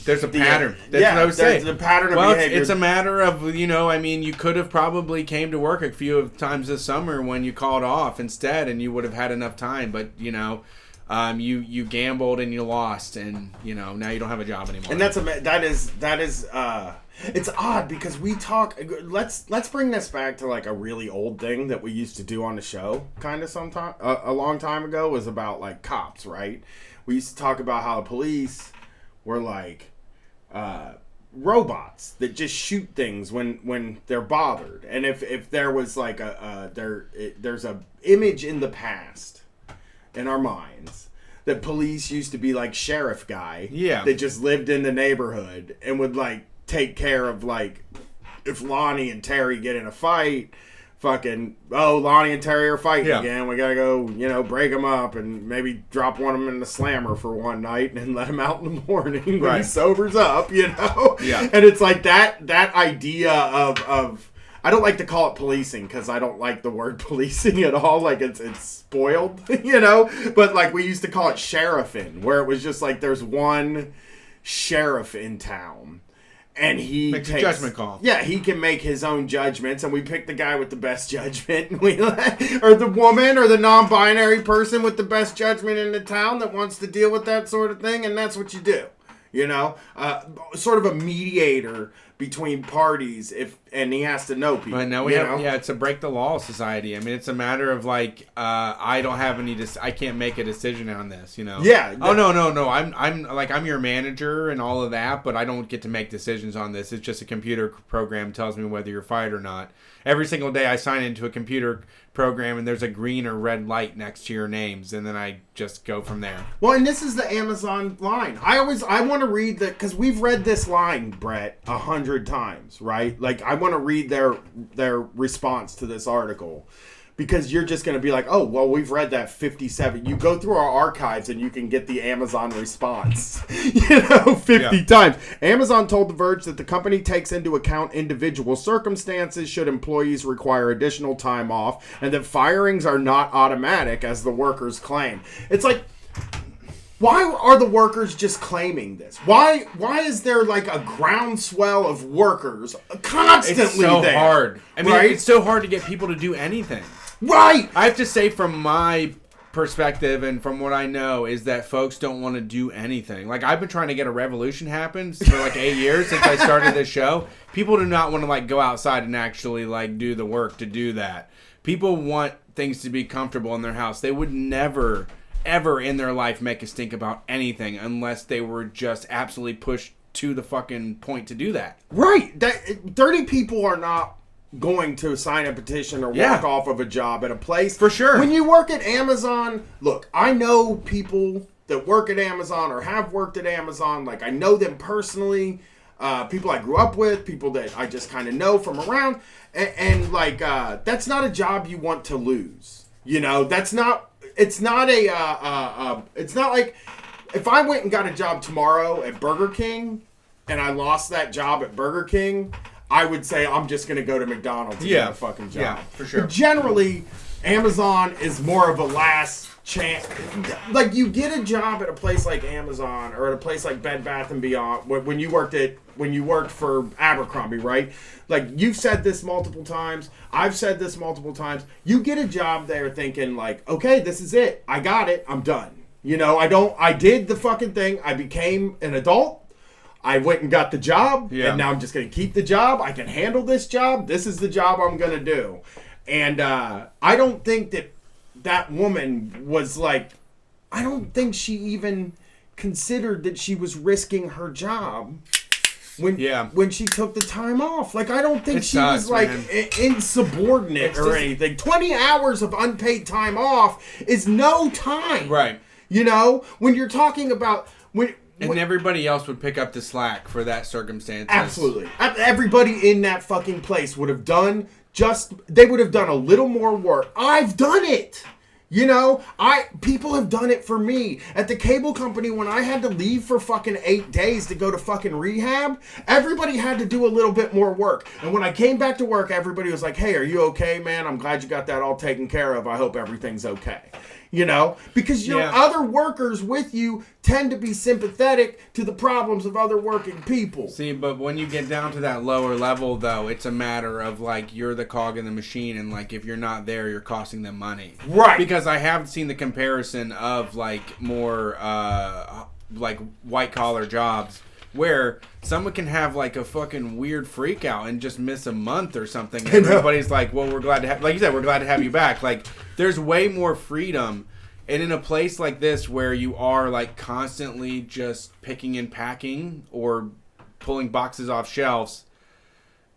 there's a pattern. That's yeah, what I was there's saying. a pattern of well, behavior. it's a matter of, I mean, you could have probably came to work a few times this summer when you called off instead, and you would have had enough time. But you gambled and you lost, and now you don't have a job anymore. And that is it's odd because we talk. Let's bring this back to like a really old thing that we used to do on the show, kind of sometime a long time ago, was about like cops, right? We used to talk about how the police were like robots that just shoot things when they're bothered, and if there was like there's a image in the past in our minds that police used to be like sheriff guy that just lived in the neighborhood and would like take care of like if Lonnie and Terry get in a fight, Lonnie and Terry are fighting again. We gotta go, break them up and maybe drop one of them in the slammer for one night and let him out in the morning when he sobers up, Yeah. And it's like that idea of I don't like to call it policing because I don't like the word policing at all. Like it's spoiled, But like we used to call it sheriffing, where it was just like there's one sheriff in town. And he makes a judgment call. Yeah, he can make his own judgments, and we pick the guy with the best judgment, or the woman, or the non-binary person with the best judgment in the town that wants to deal with that sort of thing, and that's what you do. Sort of a mediator between parties, and he has to know people. Right now it's a break the law society. I mean, it's a matter of like I don't have I can't make a decision on this. Yeah. Oh no. I'm your manager and all of that, but I don't get to make decisions on this. It's just a computer program tells me whether you're fired or not. Every single day I sign into a computer program and there's a green or red light next to your names, and then I just go from there. Well, and this is the Amazon line. I want to read because we've read this line, Brett, 100 times, right? Like I want to read their response to this article. Because you're just going to be like, oh, well, we've read that 57. You go through our archives and you can get the Amazon response, 50 times. Amazon told The Verge that the company takes into account individual circumstances should employees require additional time off, and that firings are not automatic, as the workers claim. It's like, why are the workers just claiming this? Why is there like a groundswell of workers constantly it's so there? Hard. I mean, right? It's so hard to get people to do anything. Right. I have to say, from my perspective and from what I know, is that folks don't want to do anything. Like, I've been trying to get a revolution happen for like 8 years since I started this show. People do not want to like go outside and actually like do the work to do that. People want things to be comfortable in their house. They would never, ever in their life make a stink about anything unless they were just absolutely pushed to the fucking point to do that. Right. 30 people are not going to sign a petition or walk off of a job at a place. For sure. When you work at Amazon, look, I know people that work at Amazon or have worked at Amazon. Like, I know them personally. People I grew up with, people that I just kind of know from around. And that's not a job you want to lose. It's not like if I went and got a job tomorrow at Burger King and I lost that job at Burger King, I would say I'm just going to go to McDonald's to get a fucking job. Yeah, for sure. But generally, Amazon is more of a last chance. Like, you get a job at a place like Amazon or at a place like Bed Bath & Beyond when you worked for Abercrombie, right? Like, you've said this multiple times. I've said this multiple times. You get a job there thinking like, okay, this is it. I got it. I'm done. I did the fucking thing. I became an adult. I went and got the job, and now I'm just going to keep the job. I can handle this job. This is the job I'm going to do. And I don't think that woman was like, I don't think she even considered that she was risking her job when she took the time off. Like, I don't think she was like insubordinate or anything. 20 hours of unpaid time off is no time. Right. When you're talking about... And everybody else would pick up the slack for that circumstance. Absolutely. Everybody in that fucking place would have done they would have done a little more work. I've done it. People have done it for me. At the cable company, when I had to leave for fucking 8 days to go to fucking rehab, everybody had to do a little bit more work. And when I came back to work, everybody was like, hey, are you okay, man? I'm glad you got that all taken care of. I hope everything's okay. You know, because your Yeah. other workers with you tend to be sympathetic to the problems of other working people. See, but when you get down to that lower level, though, it's a matter of, like, you're the cog in the machine, and, like, if you're not there, you're costing them money. Right. Because I have seen the comparison of, like, more, like, white-collar jobs where someone can have, like, a fucking weird freak out and just miss a month or something. And everybody's like, well, we're glad to have, like you said, we're glad to have you back. Like, there's way more freedom. And in a place like this where you are, like, constantly just picking and packing or pulling boxes off shelves,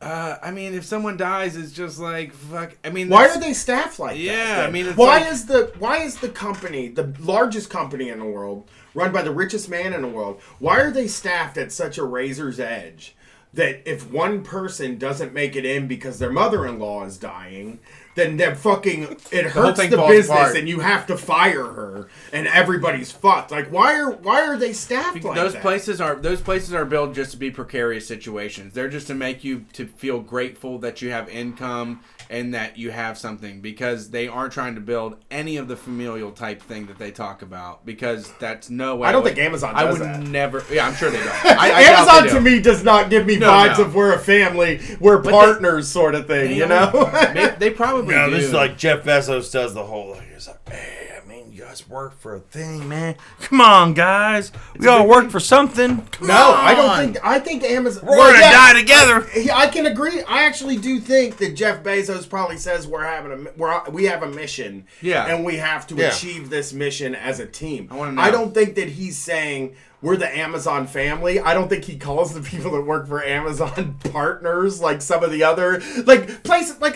I mean, if someone dies, it's just like, fuck. I mean, Why are they staffed like that? Yeah, then? I mean, it's why like- is the company, the largest company in the world, run by the richest man in the world, why are they staffed at such a razor's edge that if one person doesn't make it in because their mother-in-law is dying, then they're fucking, it hurts thing the falls business apart. and you have to fire her and everybody's fucked. Like, why are they staffed like those that? places are built just to be precarious situations. They're just to make you to feel grateful that you have income and that you have something, because they aren't trying to build any of the familial type thing that they talk about, because that's no way. I don't think Amazon does I would that. never. Yeah, I'm sure they don't. I doubt Amazon they to do. me does not give me No, vibes no. of we're a family, we're partners sort of thing, They you don't- know? they probably No, do. this is like Jeff Bezos does the whole, like, he's like, hey, I mean, you guys work for a thing, man. Come on, guys. We all work for something. Come No, on. I think Amazon. We're gonna die together. I can agree. I actually do think that Jeff Bezos probably says we have a mission, Yeah. and we have to Yeah. achieve this mission as a team. I wanna know. I don't think that he's saying we're the Amazon family. I don't think he calls the people that work for Amazon partners like some of the other like a place like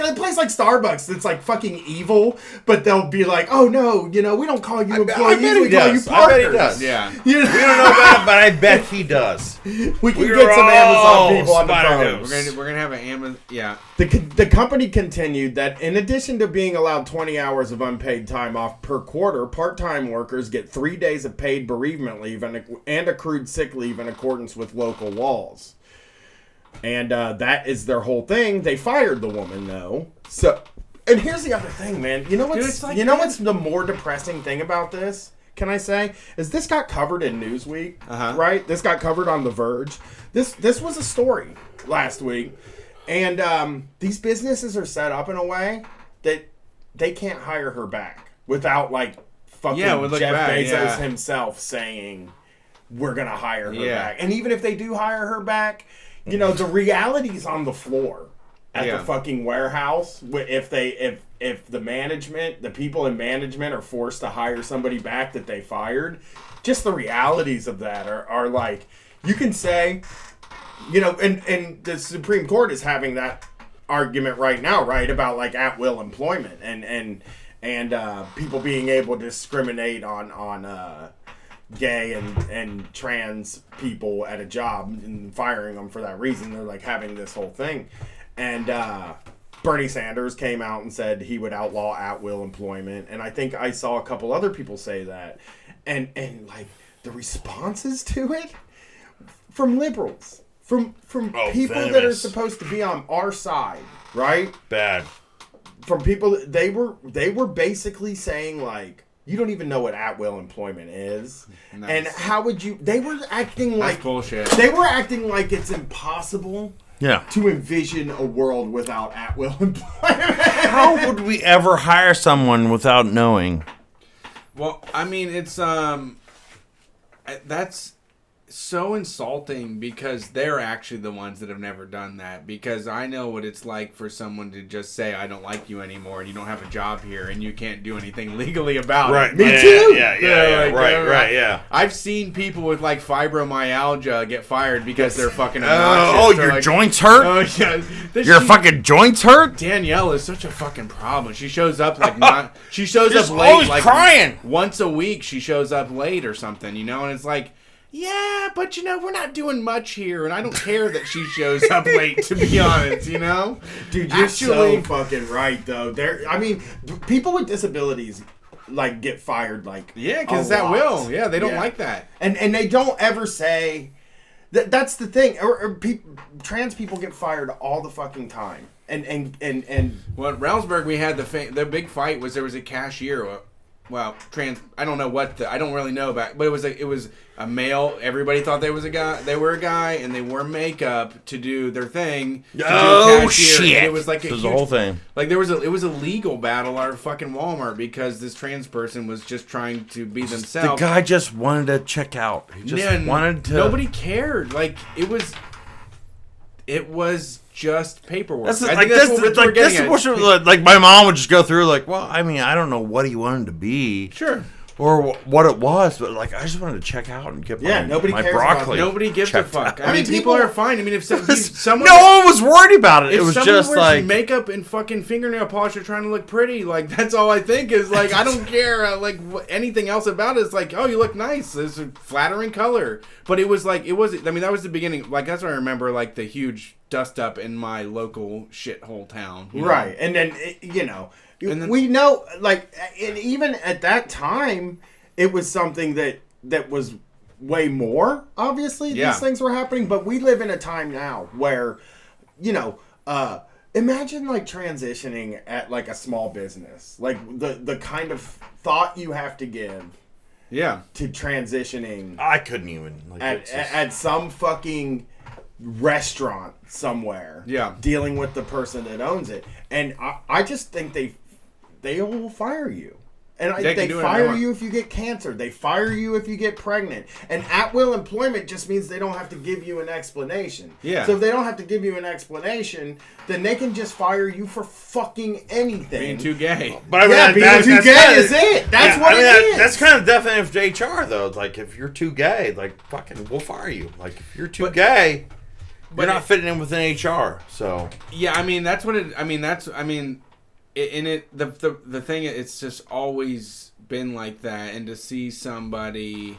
Starbucks that's like fucking evil, but they'll be like, oh no, you know, we don't call you employees, bet he we call you does. partners. I bet he does. Yeah. You know? We don't know about it, but I bet he does. We can We're get some all Amazon people on the Spider-Ghosts. phone. We're gonna have an Amazon. Yeah. The company continued that in addition to being allowed 20 hours of unpaid time off per quarter, part-time workers get 3 days of paid bereavement leave and accrued sick leave in accordance with local laws. And that is their whole thing. They fired the woman though. So, and here's the other thing, man. You know what's Dude, it's like what's the more depressing thing about this? Can I say is this got covered in Newsweek, right? This got covered on The Verge. This was a story last week. And these businesses are set up in a way that they can't hire her back without like fucking Yeah, it would look Jeff bad, Bezos yeah. himself saying we're gonna hire her Yeah. back. And even if they do hire her back, you know the reality's on the floor at Yeah. the fucking warehouse. If the management, the people in management are forced to hire somebody back that they fired, just the realities of that are like you can say. You know, and the Supreme Court is having that argument right now, right, about like at will employment and people being able to discriminate on gay and trans people at a job and firing them for that reason. They're like having this whole thing, and Bernie Sanders came out and said he would outlaw at will employment, and I think I saw a couple other people say that, and like the responses to it from liberals. From people that are venomous. supposed to be on our side, right? Bad. From people they were basically saying like you don't even know what at will employment is, Nice. and how would you? They were acting That's like bullshit. They were acting like it's impossible Yeah. to envision a world without at will employment. How would we ever hire someone without knowing? Well, I mean, it's that's so insulting because they're actually the ones that have never done that. Because I know what it's like for someone to just say, "I don't like you anymore," and you don't have a job here, and you can't do anything legally about it. Me Yeah, too. Yeah. Like, Right. Yeah. I've seen people with like fibromyalgia get fired because they're fucking Oh, obnoxious. They're your like, joints hurt? Oh yeah, Your fucking joints hurt? Danielle is such a fucking problem. She shows up like not. She shows She's up late, always like crying. once a week. She shows up late or something, you know, and it's like, yeah, but you know, we're not doing much here, and I don't care that she shows up late. To be honest, you know, Dude, you're Actually- so fucking right though. I mean, people with disabilities like get fired like yeah, because a that lot. will, yeah, they don't Yeah. like that. And they don't ever say that's the thing. Or trans people get fired all the fucking time. And Well, at Railsburg, we had the big fight was there was a cashier I don't know I don't really know about, but it was a male. Everybody thought they were a guy, and they wore makeup to do their thing. Oh shit! And it was like the whole thing. Like it was a legal battle at fucking Walmart because this trans person was just trying to be themselves. The guy just wanted to check out. He just wanted to. Nobody cared. Like it was just paperwork. That's I like think that's what we're getting at. Like my mom would just go through like, well, I mean, I don't know what he wanted to be, Sure, or what it was, but like I just wanted to check out and get nobody my cares broccoli. nobody gives a fuck. out. I mean, people are fine. I mean, if someone no one was worried about it. if It was someone just wears like makeup and fucking fingernail polish are trying to look pretty. Like that's all I think is like I don't care anything else about it. It's like, oh, you look nice. It's a flattering color. But it was like I mean, that was the beginning. Like that's what I remember. Like the huge dust up in my local shithole town. Right, and then we know like, and even at that time, it was something that was way more. Obviously, these things were happening, but we live in a time now where, imagine like transitioning at like a small business, like the kind of thought you have to give. Yeah. To transitioning. I couldn't even like at some fucking restaurant somewhere. Yeah. Dealing with the person that owns it. And I just think they will fire you. And they fire you if you get cancer. They fire you if you get pregnant. And at-will employment just means they don't have to give you an explanation. Yeah. So if they don't have to give you an explanation, then they can just fire you for fucking anything. Being too gay. But I mean, being too gay is it. That's what it is. That's kind of definitive of HR, though. Like, if you're too gay, like, fucking, we'll fire you. Like, if you're too gay, you're not fitting in within HR. So. Yeah, I mean, that's what it... I mean, the thing, it's just always been like that, and to see somebody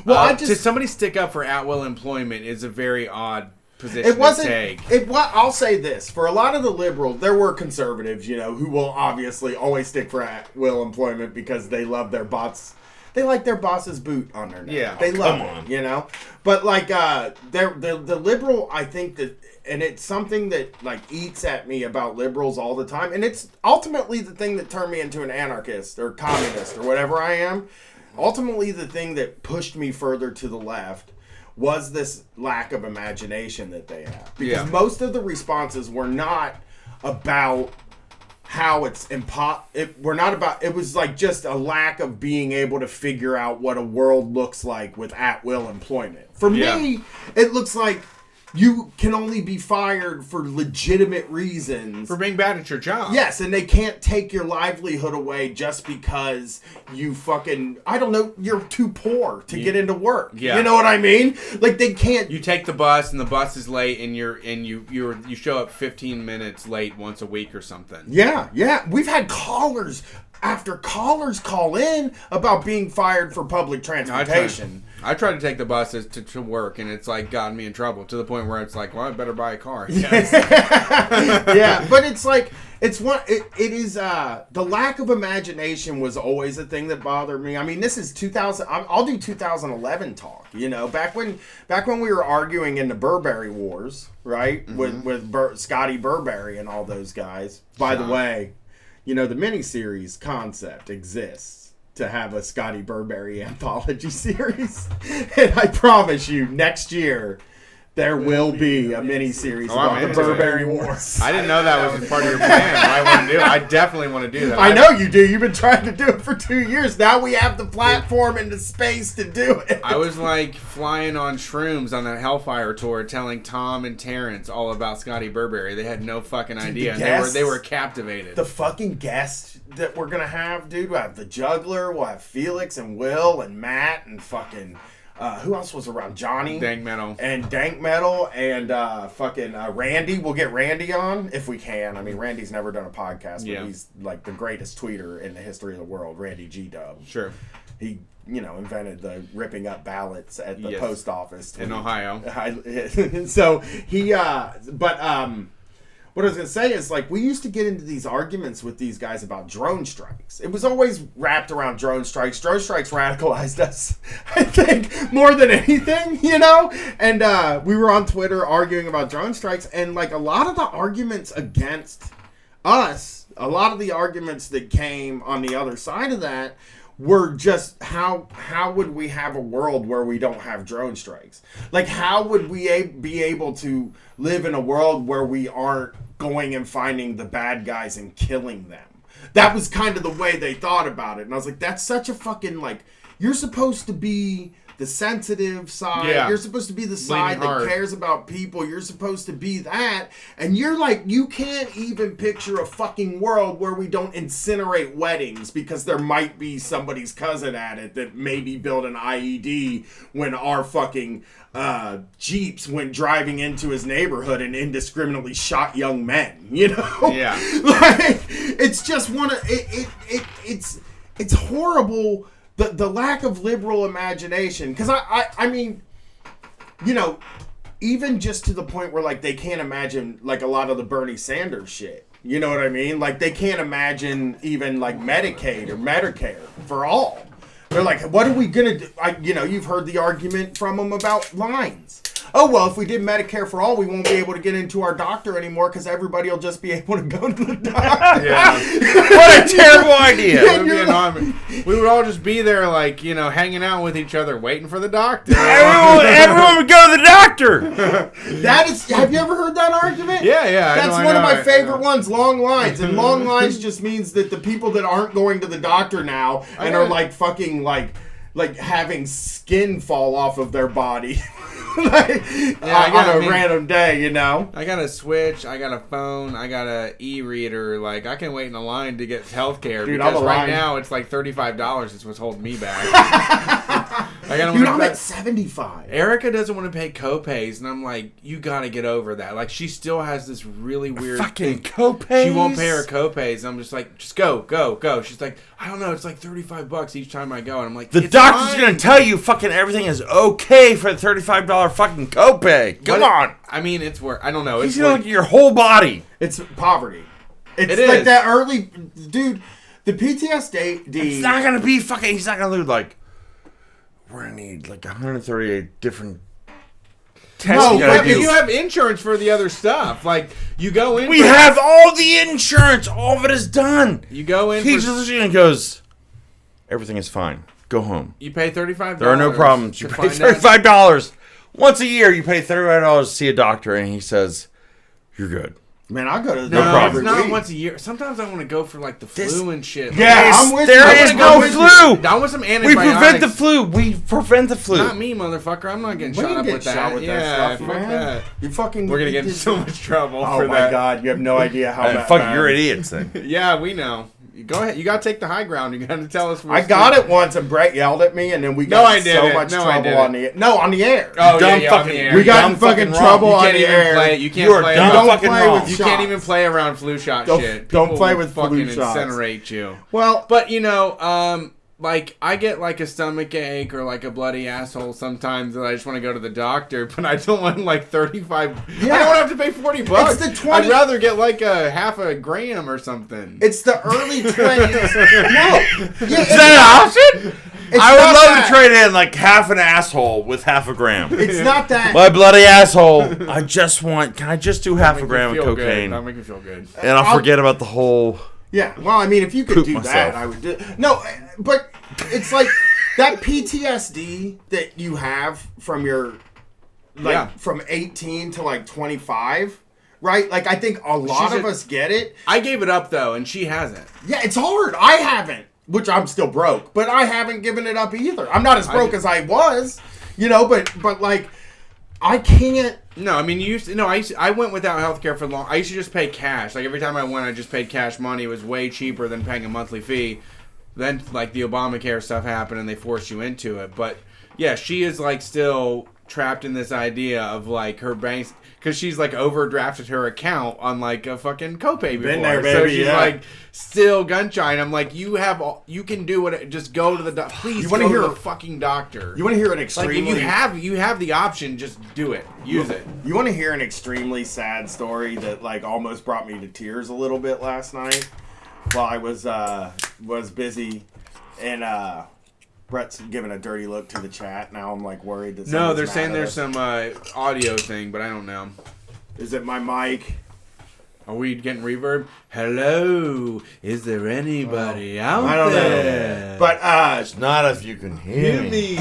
to somebody stick up for at-will employment is a very odd position to take. I'll say this, for a lot of the liberals, there were conservatives, who will obviously always stick for at-will employment because they love their boss. They like their boss's boot on their neck. Yeah, they love it, But like the liberal, I think that, and it's something that like eats at me about liberals all the time, and it's ultimately the thing that turned me into an anarchist or communist or whatever I am. Ultimately, the thing that pushed me further to the left was this lack of imagination that they have, because most of the responses were not about how it's it was like just a lack of being able to figure out what a world looks like with at-will employment. For me, it looks like you can only be fired for legitimate reasons. For being bad at your job. Yes, and they can't take your livelihood away just because you fucking, I don't know, you're too poor to get into work. Yeah. You know what I mean? Like they can't. You take the bus and the bus is late and you show up 15 minutes late once a week or something. Yeah. We've had callers after callers call in about being fired for public transportation. I tried to take the buses to work, and it's like gotten me in trouble to the point where it's like, well, I better buy a car. Yes. Yeah, but it's like it is the lack of imagination was always a thing that bothered me. I mean, this is 2000. I'll do 2011 talk. Back when we were arguing in the Burberry Wars, right? Mm-hmm. with Scotty Burberry and all those guys. By the way, the miniseries concept exists to have a Scotty Burberry anthology series. And I promise you, next year, there will be a mini-series about the Burberry Wars. I didn't know that was part of your plan. I want to do it. I definitely want to do that. I know you do. You've been trying to do it for 2 years. Now we have the platform and the space to do it. I was like flying on shrooms on that Hellfire tour telling Tom and Terrence all about Scotty Burberry. They had no fucking idea. They were captivated. The fucking guests that we're going to have, dude. We'll have the Juggler. We'll have Felix and Will and Matt and fucking... who else was around? Johnny. Dank Metal. And Dank Metal and fucking Randy. We'll get Randy on if we can. I mean, Randy's never done a podcast, but he's like the greatest tweeter in the history of the world, Randy G-Dub. Sure. He, invented the ripping up ballots at the post office. In Ohio. So he, what I was going to say is, like, we used to get into these arguments with these guys about drone strikes. It was always wrapped around drone strikes. Drone strikes radicalized us, I think, more than anything, And we were on Twitter arguing about drone strikes, and, like, a lot of the arguments against us, a lot of the arguments that came on the other side of that were just how would we have a world where we don't have drone strikes? Like, how would we be able to live in a world where we aren't going and finding the bad guys and killing them? That was kind of the way they thought about it. And I was like, that's such a fucking, like, you're supposed to be the sensitive side. Yeah. You're supposed to be the side that hard. cares about people. You're supposed to be that. And you're like, you can't even picture a fucking world where we don't incinerate weddings because there might be somebody's cousin at it that maybe built an IED when our fucking Jeeps went driving into his neighborhood and indiscriminately shot young men, you know? Yeah. Like, it's just one of it's horrible, the lack of liberal imagination, because I mean, you know, even just to the point where, like, they can't imagine, like, a lot of the Bernie Sanders shit, you know what I mean? Like, they can't imagine even, like, Medicaid or Medicare for all. They're like, what are we gonna do? You know, you've heard the argument from them about lines. Oh, well, if we did Medicare for all, we won't be able to get into our doctor anymore because everybody will just be able to go to the doctor. Yeah. What a terrible idea. It would be an army. We would all just be there, like, you know, hanging out with each other, waiting for the doctor. Everyone would go to the doctor. That is, have you ever heard that argument? Yeah. I That's know, one I of know, my favorite ones, long lines. And long lines just means that the people that aren't going to the doctor now and are like fucking like having skin fall off of their body on a random day, you know? I got a Switch, I got a phone, I got a e-reader. Like, I can wait in a line to get health care because right now it's like $35 is what's holding me back. I'm at 75. Erica doesn't want to pay copays, and I'm like, you gotta get over that. Like, she still has this really weird Fucking thing. copays. She won't pay her copays. I'm just like, just go. She's like, I don't know, it's like $35 each time I go, and I'm like, The doctor's gonna tell you fucking everything is okay for the $35 fucking copay. Come on. I mean, it's worth. I don't know. He's It's gonna look at your whole body. It's poverty. It's It like is. that early, dude, the PTSD. It's not gonna be fucking. He's not gonna do like. We're gonna need like 138 different tests. No, we gotta but do. you have insurance for the other stuff. Like, you go in. We have all the insurance. All of it is done. You go in. He just goes. Everything is fine. Go home. You pay $35. There are no problems. You to pay find out- $35 once a year. You pay $35 to see a doctor, and he says, "You're good." Man, I'll go to the No, doctor it's every not week. once a year. Sometimes I want to go for like the flu and shit. Yeah, I'm with you. There I is wanna no go with flu. I want some antibiotics. We prevent the flu. We prevent the flu. Not me, motherfucker. I'm not getting We shot can up get with that. shot with yeah, that stuff, fuck man. that. You fucking. We're gonna get in so much trouble Oh for my that. god, you have no idea how bad. Fuck, you're idiots then. Yeah, we know. Go ahead. You gotta take the high ground. You gotta tell us. I got it once, and Brett yelled at me, and then we got No, I so didn't. much No, I trouble on the air. Oh Dumb yeah, fucking- on the air. We got in dumb fucking fucking trouble wrong. You on can't the even air. play. You can't You are play. dumb around- fucking play wrong. with You shots. can't even play around flu shot Don't- shit. don't People play will with flu fucking shots. incinerate you. Well, But you know, like I get like a stomach ache or like a bloody asshole sometimes, and I just want to go to the doctor. But I don't want like 35. Yeah. I don't want to have to pay $40. It's the 20 I'd rather get like a half a gram or something. it's the early 20s. No, yeah, Is that an option? it's I would not love that. to trade in like half an asshole with half a gram. It's not that. My bloody asshole. I just want. Can I just do half a gram of Feel good. cocaine, That'll make me feel good. and I'll forget about the whole. Yeah, well, I mean, if you could Poop do myself. that, I would do. No, but it's like that PTSD that you have from your, like, Yeah. from 18 to like 25, right? Like, I think a lot She's of a- us get it. I gave it up though, and she hasn't. Yeah, it's hard. I haven't, which I'm still broke, but I haven't given it up either. I'm not as broke as I was, you know, but like, I can't. No, I mean, I went without healthcare for long. I used to just pay cash. Like every time I went, I just paid cash money. It was way cheaper than paying a monthly fee. Then like the Obamacare stuff happened and they forced you into it. But yeah, she is like still trapped in this idea of like her banks, because she's like overdrafted her account on like a fucking copay before. Been there, So baby, she's yeah. like still gun shy. And I'm like, you can do it. Just go to the doctor. Please You wanna go hear to a- the fucking doctor. You want to hear an like extremely? if you have the option, just do it. Use it. You want to hear an extremely sad story that like almost brought me to tears a little bit last night while I was busy, and Brett's giving a dirty look to the chat. Now I'm like worried that No, somebody's they're mad saying at there's us. some audio thing, but I don't know. Is it my mic? Are we getting reverb? Hello, is there anybody out I don't there? know. But It's not if you can hear me.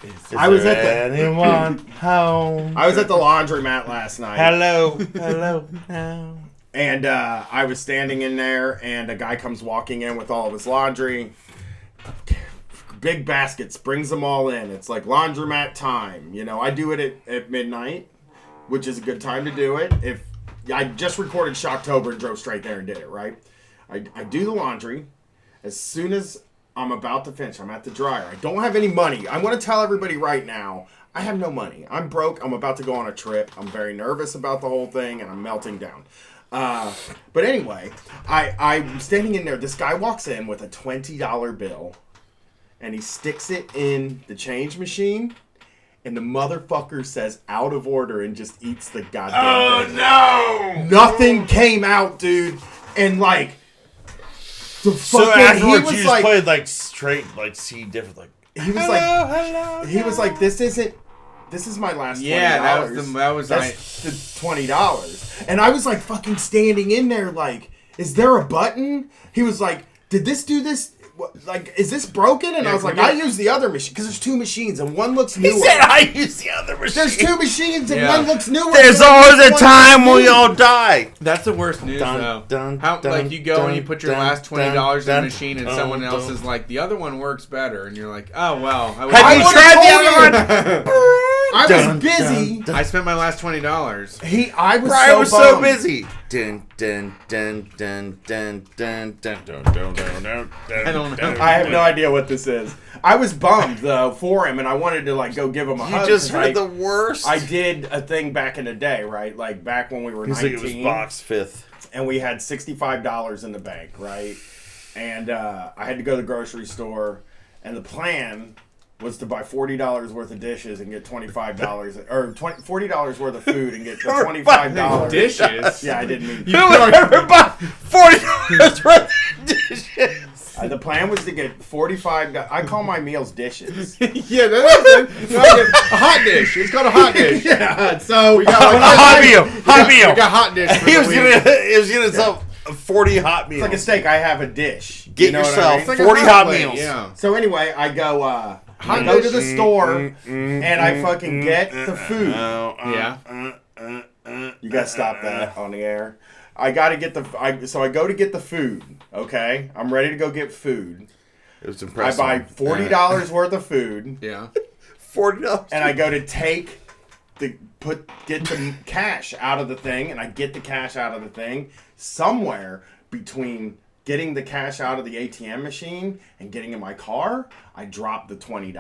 Is I was there at anyone home? I was at the laundromat last night. Hello, hello. And I was standing in there, and a guy comes walking in with all of his laundry. Big baskets, brings them all in. It's like laundromat time. You know, I do it at midnight, which is a good time to do it. If I just recorded Shocktober and drove straight there and did it, right? I do the laundry. As soon as I'm about to finish, I'm at the dryer. I don't have any money. I'm going to tell everybody right now, I have no money. I'm broke. I'm about to go on a trip. I'm very nervous about the whole thing, and I'm melting down. But anyway, I'm standing in there. This guy walks in with a $20 bill, and he sticks it in the change machine, and the motherfucker says out of order and just eats the goddamn thing. No! Nothing came out, dude. And like, the So fucking, afterwards, he was you just like, played like straight, like C different, like he was like, he was like, this is my last $20. Yeah, that was That's the $20. And I was like fucking standing in there like, is there a button? He was like, did this do this? What, like, is this broken? And I was like, I use the other machine because there's two machines and one looks newer. he said I use the other machine. There's two machines and Yeah. one looks newer. There's So I always use a one time when we machine. all die. That's the worst news, Dun, though. dun, How dun, like you go dun, and you put your dun, last $20 in dun, the machine, and dun, someone else dun. is like, the other one works better, and you're like, oh well. Have I you would've tried the told other one? I Dun, was busy. dun, dun. I spent my last $20. I was Brian so was so bummed. busy. Dun, dun, dun, dun, dun, dun, dun, dun, dun, dun, dun, I don't know. I have no idea what this is. I was bummed though for him, and I wanted to like go give him a You hug. just 'cause heard the worst. I did a thing back in the day, right? Like back when we were He's 19, like it was box fifth. and we had $65 in the bank, right? And I had to go to the grocery store, and the plan was to buy $40 worth of dishes and get $25, or $40 worth of food and get the $25 Dishes. Yeah, I didn't mean. Who would ever buy $40 worth of dishes? The plan was to get $45. I call my meals dishes. Yeah, that's a hot dish. It's called a hot dish. Yeah, so we A hot meal. Hot We meal. got hot dish. For He the was week. gonna sell 40 hot meals. It's like a steak. I have a dish. Get You know what I yourself mean? It's like a 40 hot plate, meals. Yeah. So anyway, I go. I go to the store and I fucking get the food. Yeah. You gotta stop that on the air. I gotta get so I go to get the food. Okay, I'm ready to go get food. It was I impressive. buy $40 worth of food, Yeah. $40. and I go to get the cash out of the thing, and I get the cash out of the thing somewhere between getting the cash out of the ATM machine and getting in my car. I dropped the $20.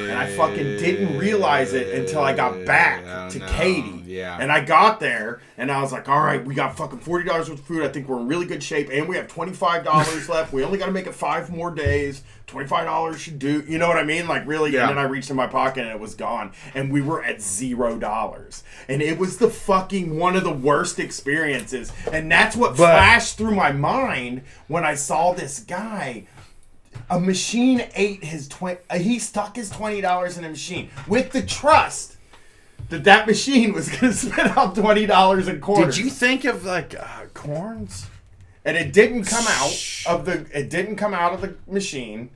And I fucking didn't realize it until I got back to Katie. Yeah. And I got there and I was like, all right, we got fucking $40 worth of food. I think we're in really good shape. And we have $25 left. We only got to make it 5 more days. $25 should do. You know what I mean? Like really. Yeah. And then I reached in my pocket and it was gone. And we were at $0. And it was the fucking one of the worst experiences. And that's what flashed through my mind when I saw this guy. A machine ate his he stuck his $20 in a machine with the trust that machine was going to spit out $20 in quarters. Did you think of like corns? And it didn't come out of the machine.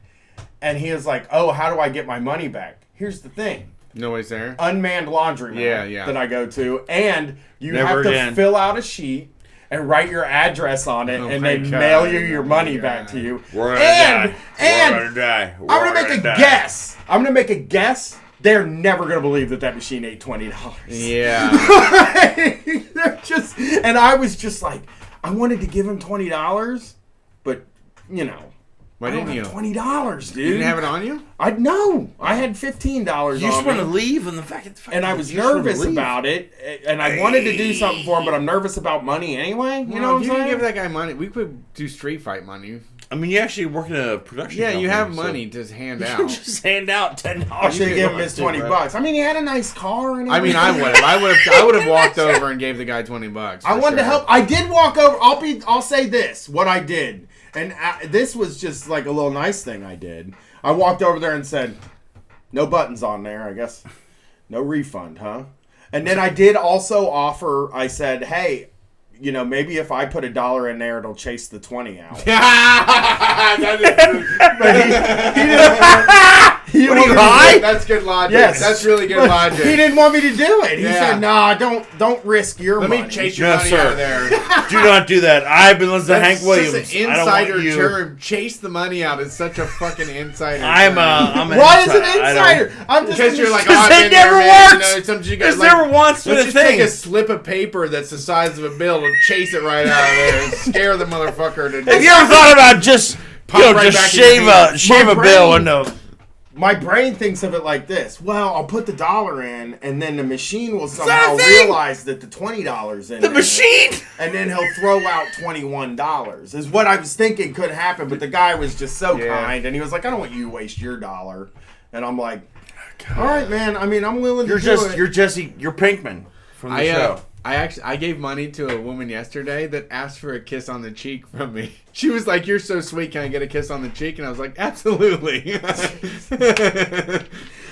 And he was like, "Oh, how do I get my money back?" Here's the thing. Nobody's there. Unmanned laundromat Yeah. that I go to, and you Never have to again. fill out a sheet and write your address on it, Oh and my they God. mail you your Oh money my back God. to you. We're And gonna die. I'm gonna make a guess. They're never gonna believe that machine ate $20. Yeah. They're just, and I was just like, I wanted to give him $20, but you know, Why I don't didn't you? have $20, dude. You didn't have it on you? I had $15 You just on want to me. leave, and the fact that And I was nervous about it, and I wanted to do something for him, but I'm nervous about money anyway. You know what I'm if you can saying? give that guy money, we could do street fight money. I mean, you actually work in a production. Yeah, you have company, so- money to hand You out. just hand out $10. I should have given him You his could- $20. I mean, he had a nice car and I mean, I would have. I would have walked over and gave the guy $20. I wanted to help. I did walk over. I'll say this. What I did, and this was just like a little nice thing I did. I walked over there and said, "No buttons on there. I guess no refund, huh?" And then I did also offer. I said, "Hey, maybe if I put $1 in there, it'll chase the 20 out. He What are you high? That's good logic. Yes. That's really good logic. He didn't want me to do it. He Yeah. said, "Nah, don't risk your Let money." me chase your No, money sir. out of there. Do not do that. I've been listening to Hank That's Williams. just an I don't want insider you. term. Chase the money out is such a fucking insider. I'm term. an Why is it insider. I don't- insider? I'm just Because you're like, Because I've it been there, never man. works. Sometimes you guys There's never once been let's a just take thing. a slip of paper that's the size of a bill and chase it right out of there and scare the motherfucker to Have you ever thought about just right back in your hand. shave My a bill brain- into? My brain thinks of it like this. Well, I'll put the $1 in, and then the machine will that somehow a thing? realize that the $20 in The there, machine? and then he'll throw out $21. Is what I was thinking could happen. But the guy was just so Yeah. kind, and he was like, "I don't want you to waste your $1." And I'm like, "All right, man. I mean, I'm willing You're to do just it." you're Jesse. You're Pinkman from the show. I gave money to a woman yesterday that asked for a kiss on the cheek from me. She was like, "You're so sweet. Can I get a kiss on the cheek?" And I was like, "Absolutely."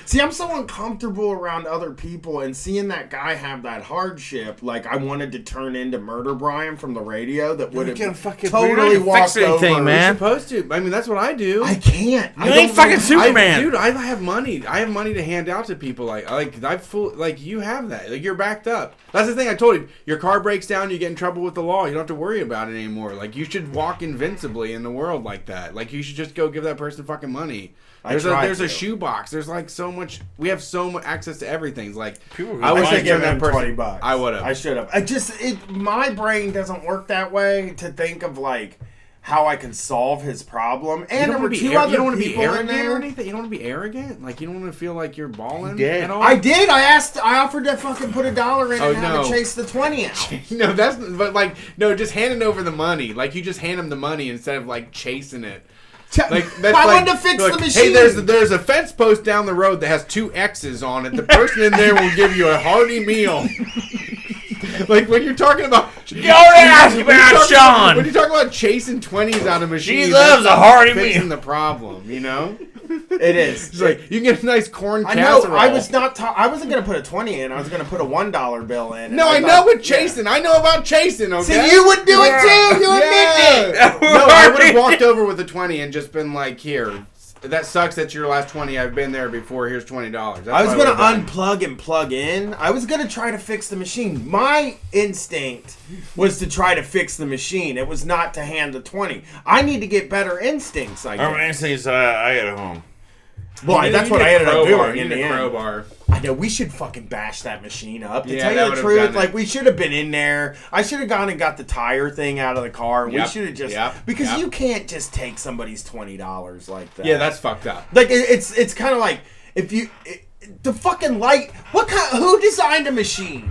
See, I'm so uncomfortable around other people, and seeing that guy have that hardship, like I wanted to turn into Murder Brian from the radio that would can't have fucking- totally you're not gonna walked fix anything, over. man. You're supposed to. I mean, that's what I do. I can't. You ain't fucking Superman. Dude, I have money. I have money to hand out to people. Like you have that. Like you're backed up. That's the thing I told you. Your car breaks down, you get in trouble with the law. You don't have to worry about it anymore. Like you should walk invincibly in the world like that. Like you should just go give that person fucking money. There's a shoebox. There's like so much. We have so much access to everything. It's like People I wish I I should could give that him person. $20. I would have. I should have. My brain doesn't work that way to think of like how I can solve his problem. And there were two other you don't want to be people in arrogant or there. anything. You don't want to be arrogant. Like you don't want to feel like you're balling did. at all. I did. I offered to fucking put $1 in Oh, and have no. it chase the 20 out. No, just handing over the money. Like you just hand him the money instead of like chasing it. Like that's I like, wanted to fix like, the machine. Hey, there's a fence post down the road that has 2 X's on it. The person in there will give you a hearty meal. Like when you're talking about, Don't ask about Sean. When you talk about chasing 20s out of machines, She loves that's a hearty fixing meal. the problem. You know, It is. it's like you can get a nice corn I casserole. know. I was not. I wasn't gonna put a 20 in. I was gonna put a $1 bill in. No, I know with chasing. I know about chasing. Okay. See, you would do it too. You admitted. Yeah. No, I would have walked over with the 20 and just been like, "Here, that sucks. That's your last 20. I've been there before. Here's $20." That's I was what gonna would've done. unplug and plug in. I was gonna try to fix the machine. My instinct was to try to fix the machine. It was not to hand the 20. I need to get better instincts. I Our guess. instincts. I got home. Well, You that's need what a I ended up crowbar. doing You in need the a end. crowbar. I know we should fucking bash that machine up. To Yeah, tell that you the would've truth, done like it. we should have been in there. I should have gone and got the tire thing out of the car. And we Yep, should have just yep, because yep. you can't just take somebody's $20 like that. Yeah, that's fucked up. like it's kind of like if you the fucking light. Who designed a machine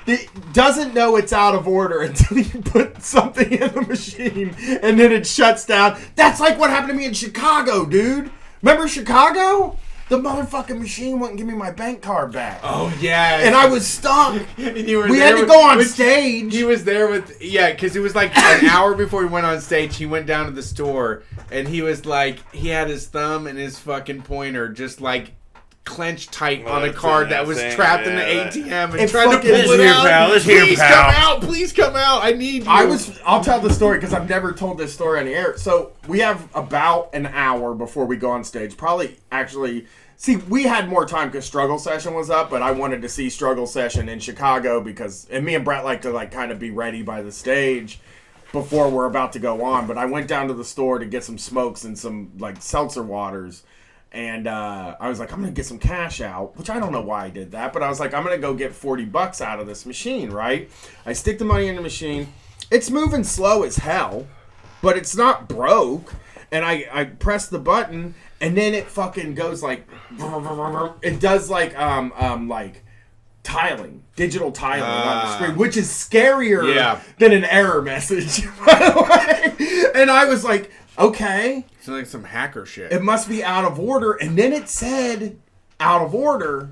that doesn't know it's out of order until you put something in the machine and then it shuts down? That's like what happened to me in Chicago, dude. Remember Chicago? The motherfucking machine wouldn't give me my bank card back. Oh yeah, And I was stuck. And you were We there had to with- go on with- stage. He was there with because it was like an hour before he went on stage. He went down to the store and he was like, he had his thumb and his fucking pointer just like clenched tight on a that's card it, that was that's it, trapped in the yeah. ATM and It trying to fucking- pull This it here, out. pal, this here, Please pal. come out! Please come out! I need you. I'll tell the story because I've never told this story on the air. So we have about an hour before we go on stage. Probably actually, see, we had more time because Struggle Session was up, but I wanted to see Struggle Session in Chicago and me and Brett like to like kind of be ready by the stage before we're about to go on. But I went down to the store to get some smokes and some like seltzer waters. And I was like, I'm going to get some cash out, which I don't know why I did that. But I was like, I'm going to go get $40 out of this machine, right? I stick the money in the machine. It's moving slow as hell, but it's not broke. And I press the button, and then it fucking goes like, it does like tiling, digital tiling on the screen, which is scarier than an error message, by the way. And I was like, okay. It's like some hacker shit. It must be out of order. And then it said out of order,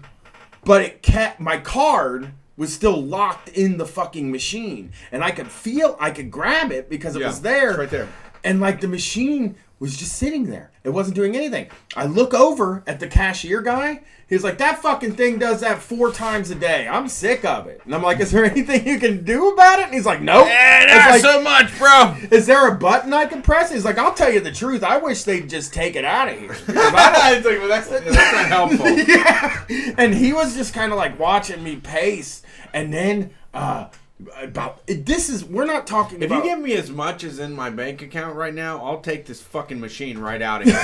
but it kept my card was still locked in the fucking machine. And I could grab it because it was there. It's right there. And like the machine was just sitting there. It wasn't doing anything. I look over at the cashier guy. He's like, that fucking thing does that 4 times a day. I'm sick of it. And I'm like, is there anything you can do about it? And he's like, nope. Not like, so much, bro. Is there a button I can press? He's like, I'll tell you the truth. I wish they'd just take it out of here. It's like, well, that's not helpful. Yeah. And he was just kind of like watching me pace. And then, we're not talking If about. you give me as much as in my bank account right now, I'll take this fucking machine right out of here.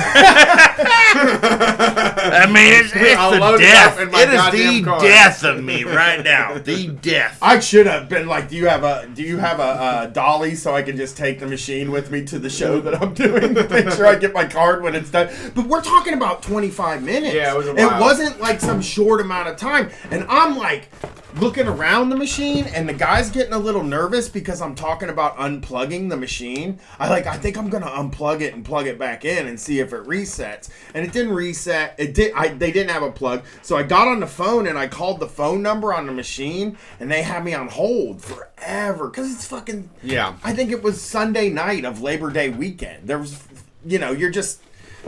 I mean, it's I'll the load it death. up in my It is goddamn the car. death of me right now. The death. I should have been like, do you have a dolly so I can just take the machine with me to the show that I'm doing to make sure I get my card when it's done? But we're talking about 25 minutes. Yeah, it was a It while. wasn't like some short amount of time. And I'm like looking around the machine, and the guy's getting a little nervous because I'm talking about unplugging the machine. I think I'm gonna unplug it and plug it back in and see if it resets. And it didn't reset. They didn't have a plug. So I got on the phone and I called the phone number on the machine, and they had me on hold forever because it's fucking. Yeah. I think it was Sunday night of Labor Day weekend. There was, you're just.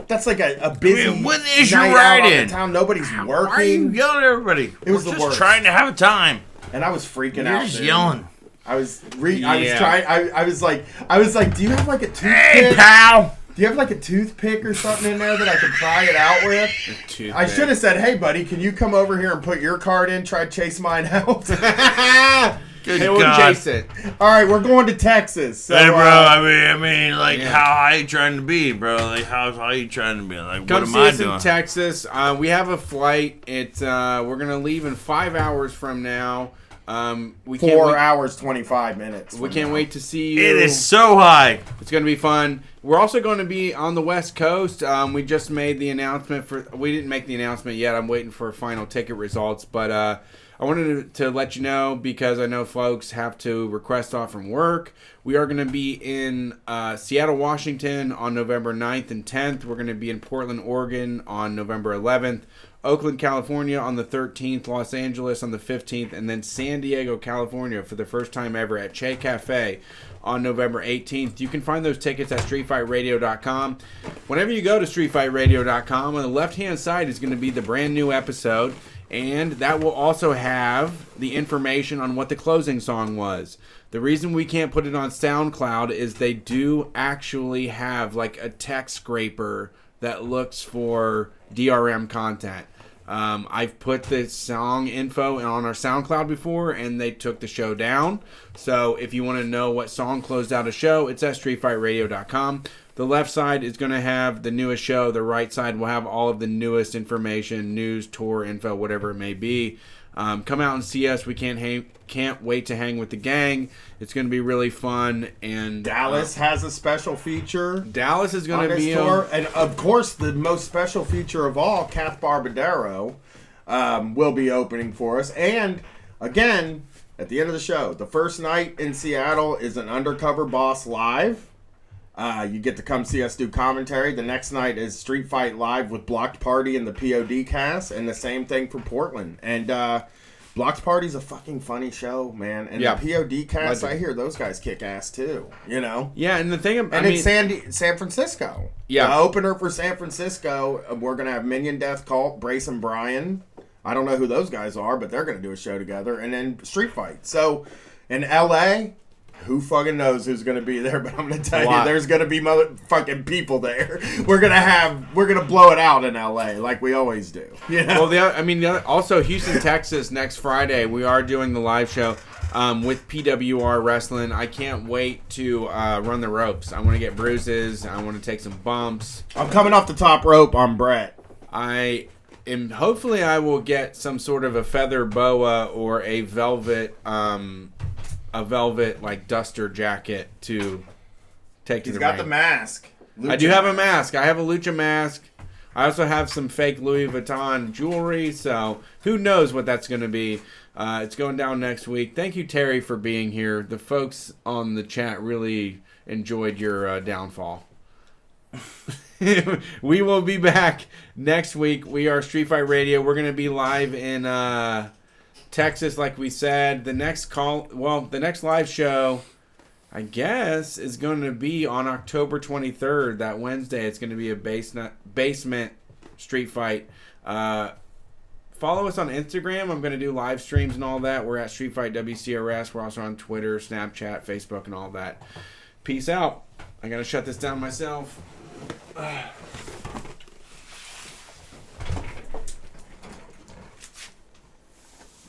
That's like a busy What is your night out on ride-in? the town. Nobody's Why are you working, yelling at everybody? It was We're the just worst. trying to have a time. and I was freaking You're out. just dude. yelling. I was Yeah. trying. I was like, do you have like a toothpick? Hey, pal. Do you have like a toothpick or something in there that I can pry it out with? I should have said, hey, buddy, can you come over here and put your card in? Try to chase mine out. Good They won't God. chase it. All right, we're going to Texas. So, Hey, bro. I mean, like, Yeah. how high you trying to be, bro? Like, how you trying to be? Like, Come what am see I us doing? in Texas. We have a flight. It's we're gonna leave in 5 hours from now. We can't 4 wait, hours, 25 minutes. We from can't now. wait to see you. It is so high. It's going to be fun. We're also going to be on the West Coast. We just made the announcement we didn't make the announcement yet. I'm waiting for final ticket results, but I wanted to let you know because I know folks have to request off from work. We are going to be in Seattle, Washington on November 9th and 10th. We're going to be in Portland, Oregon on November 11th. Oakland, California on the 13th, Los Angeles on the 15th, and then San Diego, California for the first time ever at Che Cafe on November 18th. You can find those tickets at StreetFightRadio.com. Whenever you go to StreetFightRadio.com, on the left-hand side is going to be the brand new episode, and that will also have the information on what the closing song was. The reason we can't put it on SoundCloud is they do actually have like a text scraper that looks for DRM content. I've put the song info on our SoundCloud before, and they took the show down. So if you want to know what song closed out a show, it's at StreetFightRadio.com. The left side is going to have the newest show. The right side will have all of the newest information, news, tour info, whatever it may be. Come out and see us. We can't wait to hang with the gang. It's going to be really fun. And Dallas has a special feature. Dallas is On going to this be tour, and of course, the most special feature of all, Kath Barbadero, will be opening for us. And again, at the end of the show, the first night in Seattle is an Undercover Boss live. You get to come see us do commentary. The next night is Street Fight Live with Blocked Party and the POD cast, and the same thing for Portland. And Blocked Party's a fucking funny show, man. And Yeah. the POD cast, Legend. I hear those guys kick ass too. You know. Yeah, and the thing, And I mean, it's San Francisco. Yeah. The opener for San Francisco, we're going to have Minion Death Cult, Brace and Brian. I don't know who those guys are, but they're going to do a show together. And then Street Fight. So, in L.A., who fucking knows who's going to be there, but I'm going to tell you, lot. there's going to be motherfucking people there. We're going to blow it out in L.A. like we always do. You know? well, also Houston, Texas next Friday, we are doing the live show with PWR Wrestling. I can't wait to run the ropes. I want to get bruises. I want to take some bumps. I'm coming off the top rope on Brett. Hopefully I will get some sort of a feather boa or a velvet like duster jacket to take to He's the got ring. the mask. I do have a mask. I have a lucha mask. I also have some fake Louis Vuitton jewelry, so who knows what that's going to be. It's going down next week. Thank you, Terry, for being here. The folks on the chat really enjoyed your downfall. We will be back next week. We are Street Fight Radio. We're going to be live in Texas, like we said. The next live show, I guess is going to be on October 23rd, that Wednesday. It's going to be a basement street fight. Follow us on Instagram. I'm going to do live streams and all that. We're at Street Fight WCRS. We're also on Twitter, Snapchat, Facebook, and all that. Peace out. I got to shut this down myself.